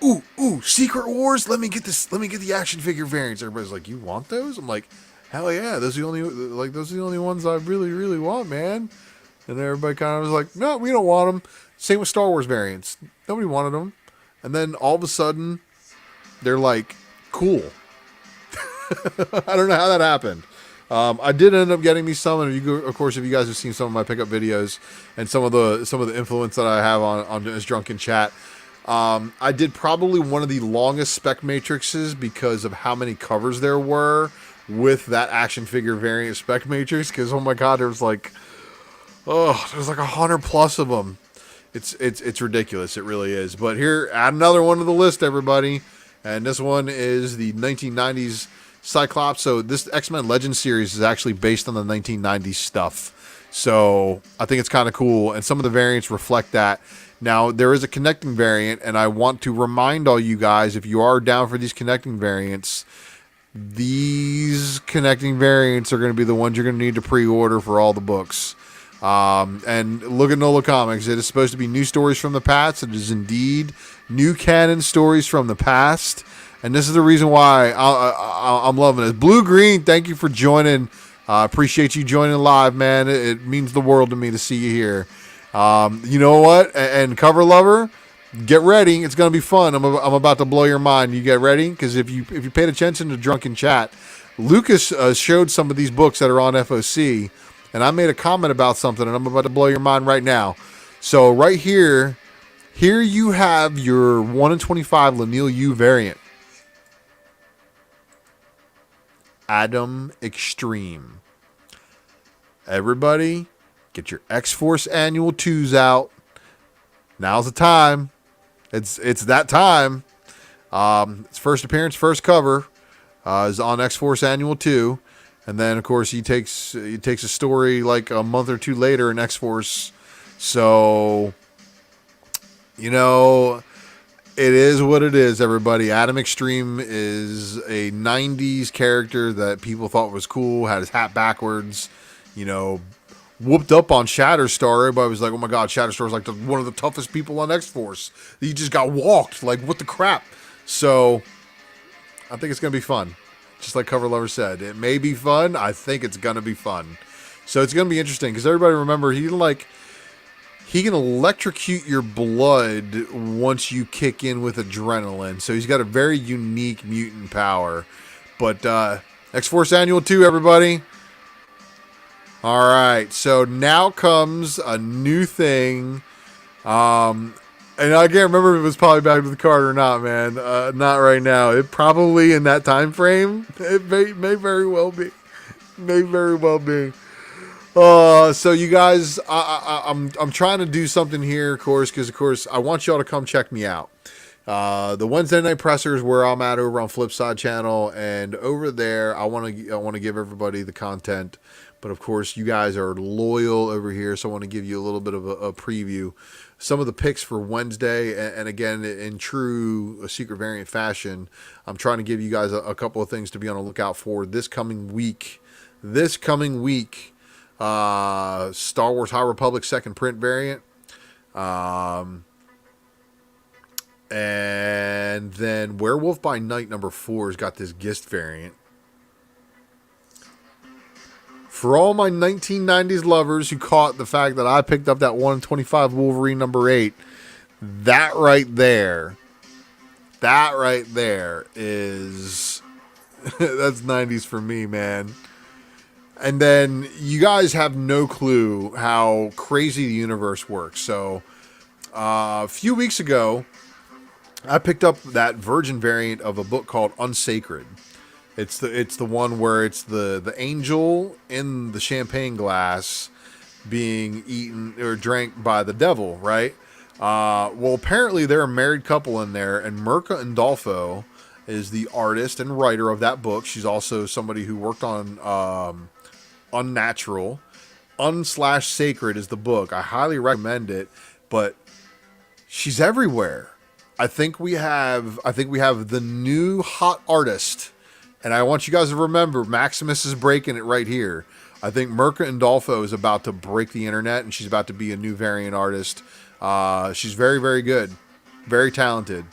ooh, Secret Wars. Let me get this. Let me get the action figure variants. Everybody's like, you want those? I'm like, hell yeah. Those are the only ones I really, really want, man. And everybody kind of was like, no, we don't want them. Same with Star Wars variants. Nobody wanted them. And then all of a sudden, they're like, cool. I don't know how that happened. I did end up getting me some, and of course, if you guys have seen some of my pickup videos and some of the influence that I have on this drunken chat, I did probably one of the longest spec matrices because of how many covers there were with that action figure variant spec matrix. Because oh my god, there's like 100 plus of them. It's ridiculous. It really is. But here, add another one to the list, everybody, and this one is the 1990s. Cyclops. So this X-Men Legends series is actually based on the 1990s stuff. So I think it's kind of cool. And some of the variants reflect that. Now, there is a connecting variant, and I want to remind all you guys, if you are down for these connecting variants, these connecting variants are going to be the ones you're going to need to pre-order for all the books. And look at NOLA Comics. It is supposed to be new stories from the past. It is indeed new canon stories from the past. And this is the reason why I'm loving it. Blue Green, thank you for joining. Appreciate you joining live, man. It means the world to me to see you here. You know what? And Cover Lover, get ready. It's going to be fun. I'm about to blow your mind. You get ready? Because if you paid attention to Drunken Chat, Lucas showed some of these books that are on FOC, and I made a comment about something, and I'm about to blow your mind right now. So right here you have your 1 in 25 Lanil U variant. Adam Extreme. Everybody, get your X-Force Annual 2s out. Now's the time. It's that time. Its first appearance, first cover is on X-Force Annual 2. And then, of course, he takes a story like a month or two later in X-Force. So, it is what it is, everybody. Adam Extreme is a 90s character that people thought was cool, had his hat backwards, whooped up on Shatterstar. Everybody was like, oh my god, Shatterstar's like one of the toughest people on X-Force. He just got walked. Like, what the crap? So, I think it's going to be fun. Just like Cover Lover said. It may be fun. I think it's going to be fun. So, it's going to be interesting because everybody remember, he can electrocute your blood once you kick in with adrenaline. So he's got a very unique mutant power. But X-Force Annual 2, everybody. All right. So now comes a new thing. And I can't remember if it was probably back to the card or not, man. Not right now. It probably in that time frame. It may very well be. May very well be. So you guys, I'm trying to do something here, of course, because of course I want y'all to come check me out. The Wednesday night presser is where I'm at over on Flipside channel, and over there I want to give everybody the content. But of course, you guys are loyal over here, so I want to give you a little bit of a preview. Some of the picks for Wednesday, and again, in true Secret Variant fashion, I'm trying to give you guys a couple of things to be on the lookout for this coming week. Star Wars High Republic second print variant. And then Werewolf by Night number 4 has got this Gist variant. For all my 1990s lovers who caught the fact that I picked up that 1 in 25 Wolverine number 8, that right there is That's 90s for me, man. And then you guys have no clue how crazy the universe works. So a few weeks ago, I picked up that Virgin variant of a book called Unsacred. It's the one where it's the angel in the champagne glass being eaten or drank by the devil, right? Well, apparently they're a married couple in there, and Mirka Andolfo is the artist and writer of that book. She's also somebody who worked on Unnatural. Sacred is the book. I highly recommend it, but she's everywhere. I think we have the new hot artist, and I want you guys to remember Maximus is breaking it right here. I think Mirka Andolfo is about to break the internet, and she's about to be a new variant artist. She's very, very good, very talented.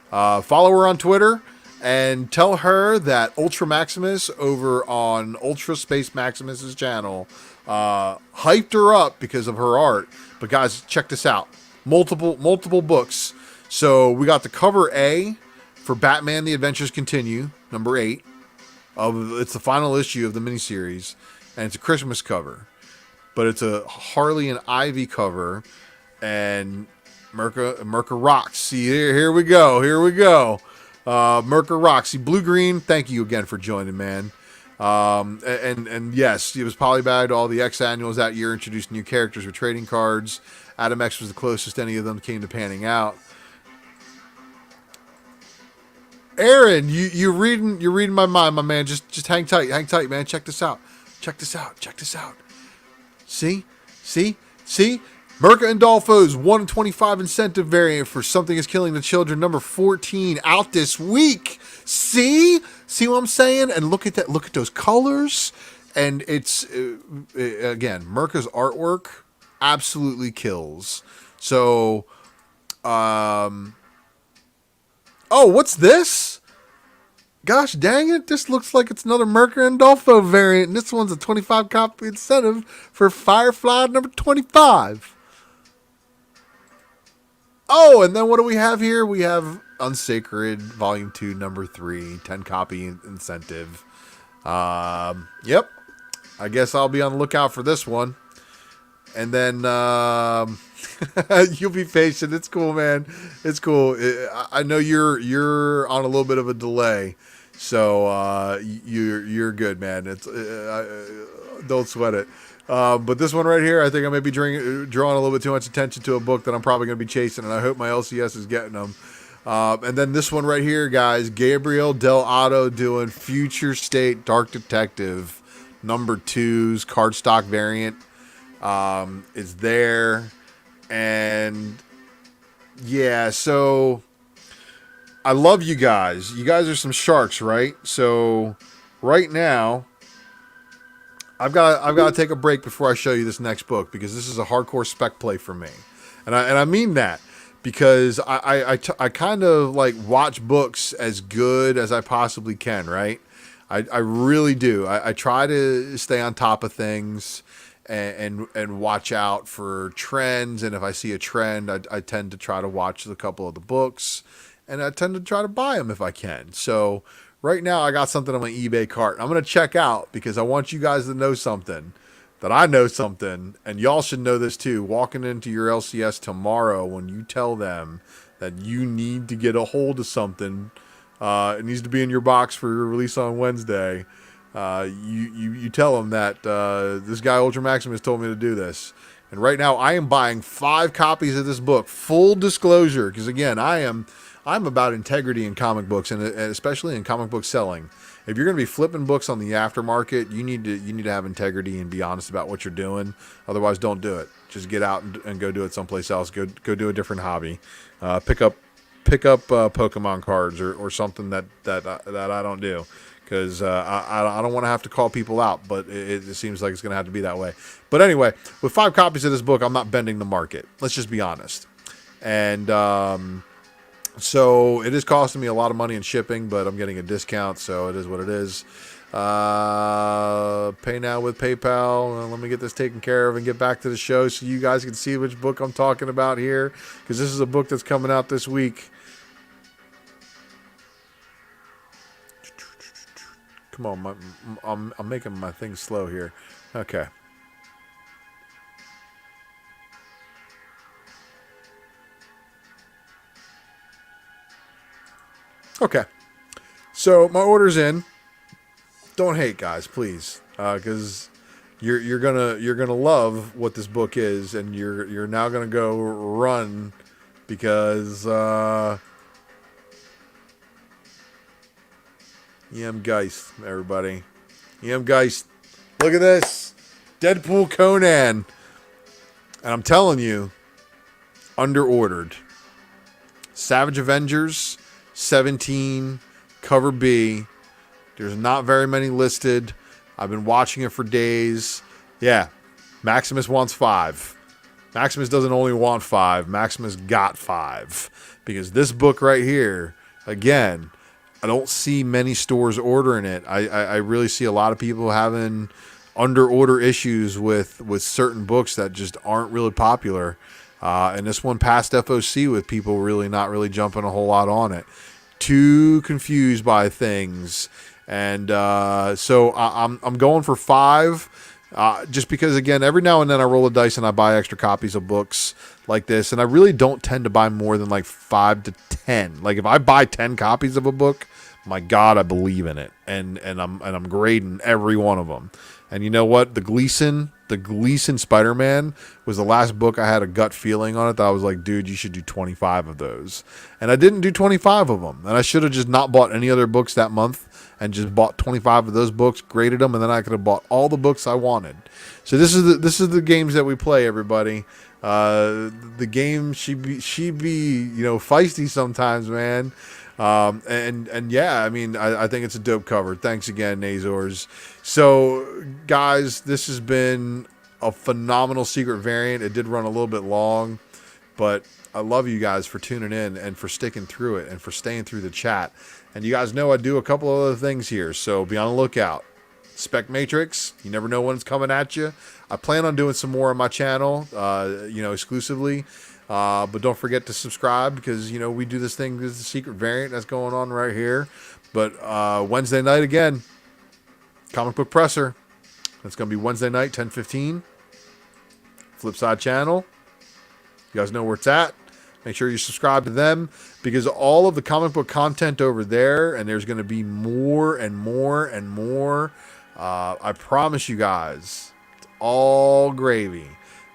Follow her on Twitter and tell her that Ultra Maximus over on Ultra Space Maximus's channel hyped her up because of her art. But guys, check this out. Multiple books. So we got the cover A for Batman: The Adventures Continue, number 8. It's the final issue of the miniseries, and it's a Christmas cover. But it's a Harley and Ivy cover, and Mirka rocks. See, here we go. Mirka rocks. See, Blue Green, thank you again for joining, man. And yes, it was polybagged. All the X annuals that year introduced new characters with trading cards. Adam X was the closest any of them came to panning out. Aaron, you're reading my mind, my man. Just hang tight, man. Check this out. See? Mirka Andolfo's 1-25 incentive variant for Something Is Killing the Children, number 14, out this week. See what I'm saying? And look at that. Look at those colors. And it's again, Mirka's artwork absolutely kills. So, oh, what's this? Gosh dang it, this looks like it's another Mirka Andolfo variant, and this one's a 25 copy incentive for Firefly number 25. Oh, and then what do we have here? We have Unsacred, Volume 2, number 3, 10 copy incentive. Yep. I guess I'll be on the lookout for this one. And then you'll be patient. It's cool, man. It's cool. I know you're on a little bit of a delay, so you're good, man. Don't sweat it. But this one right here, I think I may be drawing a little bit too much attention to a book that I'm probably going to be chasing, and I hope my LCS is getting them. And then this one right here, guys, Gabriel Del Otto doing Future State Dark Detective number 2's cardstock variant. Is there, and yeah, so I love you guys. You guys are some sharks, right? So right now, I've got to take a break before I show you this next book, because this is a hardcore spec play for me, and I mean that because I kind of like watch books as good as I possibly can, right? I really do. I try to stay on top of things. And watch out for trends, and if I see a trend, I tend to try to watch a couple of the books, and I tend to try to buy them if I can. So right now I got something on my eBay cart. I'm going to check out because I want you guys to know something, that I know something, and y'all should know this too. Walking into your LCS tomorrow, when you tell them that you need to get a hold of something, it needs to be in your box for your release on Wednesday. You tell them that this guy Ultra Maximus told me to do this, and right now I am buying 5 copies of this book. Full disclosure, because again, I'm about integrity in comic books, and especially in comic book selling. If you're going to be flipping books on the aftermarket, you need to have integrity and be honest about what you're doing. Otherwise, don't do it. Just get out and go do it someplace else. Go do a different hobby. Pick up Pokemon cards or something that I don't do. Because I don't want to have to call people out, but it seems like it's going to have to be that way. But anyway, with 5 copies of this book, I'm not bending the market. Let's just be honest. And so it is costing me a lot of money in shipping, but I'm getting a discount, so it is what it is. Pay now with PayPal. Let me get this taken care of and get back to the show so you guys can see which book I'm talking about here, because this is a book that's coming out this week. Come on, I'm making my thing slow here. Okay. Okay. So my order's in. Don't hate, guys, please, because you're gonna love what this book is, and you're now gonna go run because EM Geist, everybody. EM Geist. Look at this. Deadpool Conan. And I'm telling you, under-ordered. Savage Avengers, 17, cover B. There's not very many listed. I've been watching it for days. Yeah, Maximus wants 5. Maximus doesn't only want 5. Maximus got 5. Because this book right here, again, I don't see many stores ordering it. I really see a lot of people having under order issues with certain books that just aren't really popular. And this one passed FOC with people really not really jumping a whole lot on it. Too confused by things. And so I'm going for 5. Just because, again, every now and then I roll a dice and I buy extra copies of books like this, and I really don't tend to buy more than like 5 to 10. Like if I buy 10 copies of a book, my God, I believe in it, and I'm grading every one of them. And you know what? The Gleason Spider-Man was the last book I had a gut feeling on it that I was like, dude, you should do 25 of those. And I didn't do 25 of them, and I should have just not bought any other books that month and just bought 25 of those books, graded them, and then I could have bought all the books I wanted. So this is the games that we play, everybody. The game she be feisty sometimes, man. And yeah, I mean, I think it's a dope cover. Thanks again, Nazors. So guys, this has been a phenomenal secret variant. It did run a little bit long, but I love you guys for tuning in and for sticking through it and for staying through the chat. And you guys know I do a couple of other things here, so be on the lookout. Spec Matrix, you never know when it's coming at you. I plan on doing some more on my channel, exclusively. But don't forget to subscribe because, we do this thing. This is the secret variant that's going on right here. But Wednesday night, again, Comic Book Presser. That's going to be Wednesday night, 10:15. Flipside channel. You guys know where it's at. Make sure you subscribe to them because all of the comic book content over there, and there's going to be more and more and more. I promise you guys, it's all gravy.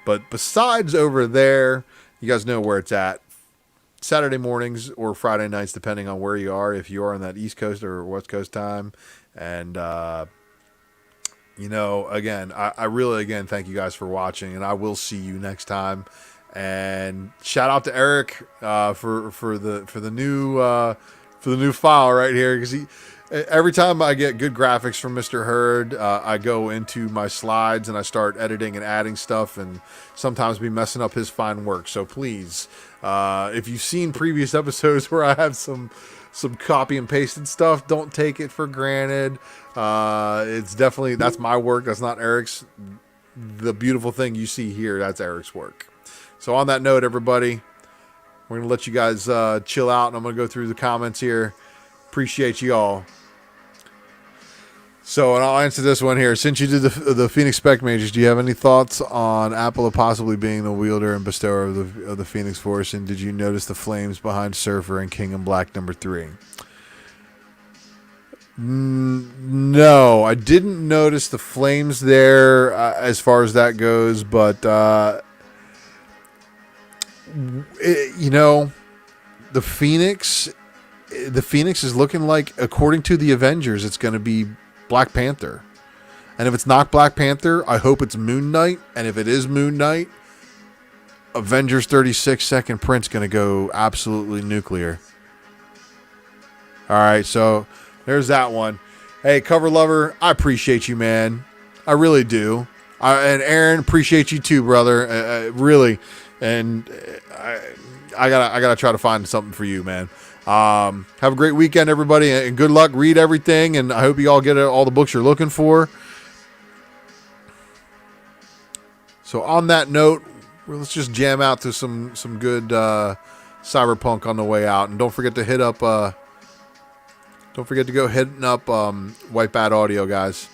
But besides over there, you guys know where it's at. Saturday mornings or Friday nights, depending on where you are, if you are on that East Coast or West Coast time. And, again, I really, again, thank you guys for watching, and I will see you next time. And shout out to Eric for the new file right here, because every time I get good graphics from Mr. Hurd, I go into my slides and I start editing and adding stuff, and sometimes be messing up his fine work. So please, if you've seen previous episodes where I have some copy and pasted stuff, don't take it for granted. It's definitely, that's my work. That's not Eric's. The beautiful thing you see here, that's Eric's work. So on that note, everybody, we're going to let you guys chill out, and I'm going to go through the comments here. Appreciate you all. So, and I'll answer this one here. Since you did the Phoenix Spec Mages, do you have any thoughts on Apple possibly being the wielder and bestower of the Phoenix Force? And did you notice the flames behind Surfer and King in Black #3? No, I didn't notice the flames there as far as that goes, but the Phoenix is looking like, according to the Avengers, it's going to be Black Panther. And if it's not Black Panther, I hope it's Moon Knight. And if it is Moon Knight, Avengers 36 second print's going to go absolutely nuclear. All right, so there's that one. Hey, Cover Lover, I appreciate you, man. I really do. And Aaron, appreciate you too, brother. Really. And I gotta try to find something for you, man. Have a great weekend, everybody, and good luck. Read everything, and I hope you all get all the books you're looking for. So on that note, let's just jam out to some good cyberpunk on the way out, and don't forget to hit up Don't forget to go hitting up White Bat Audio, guys.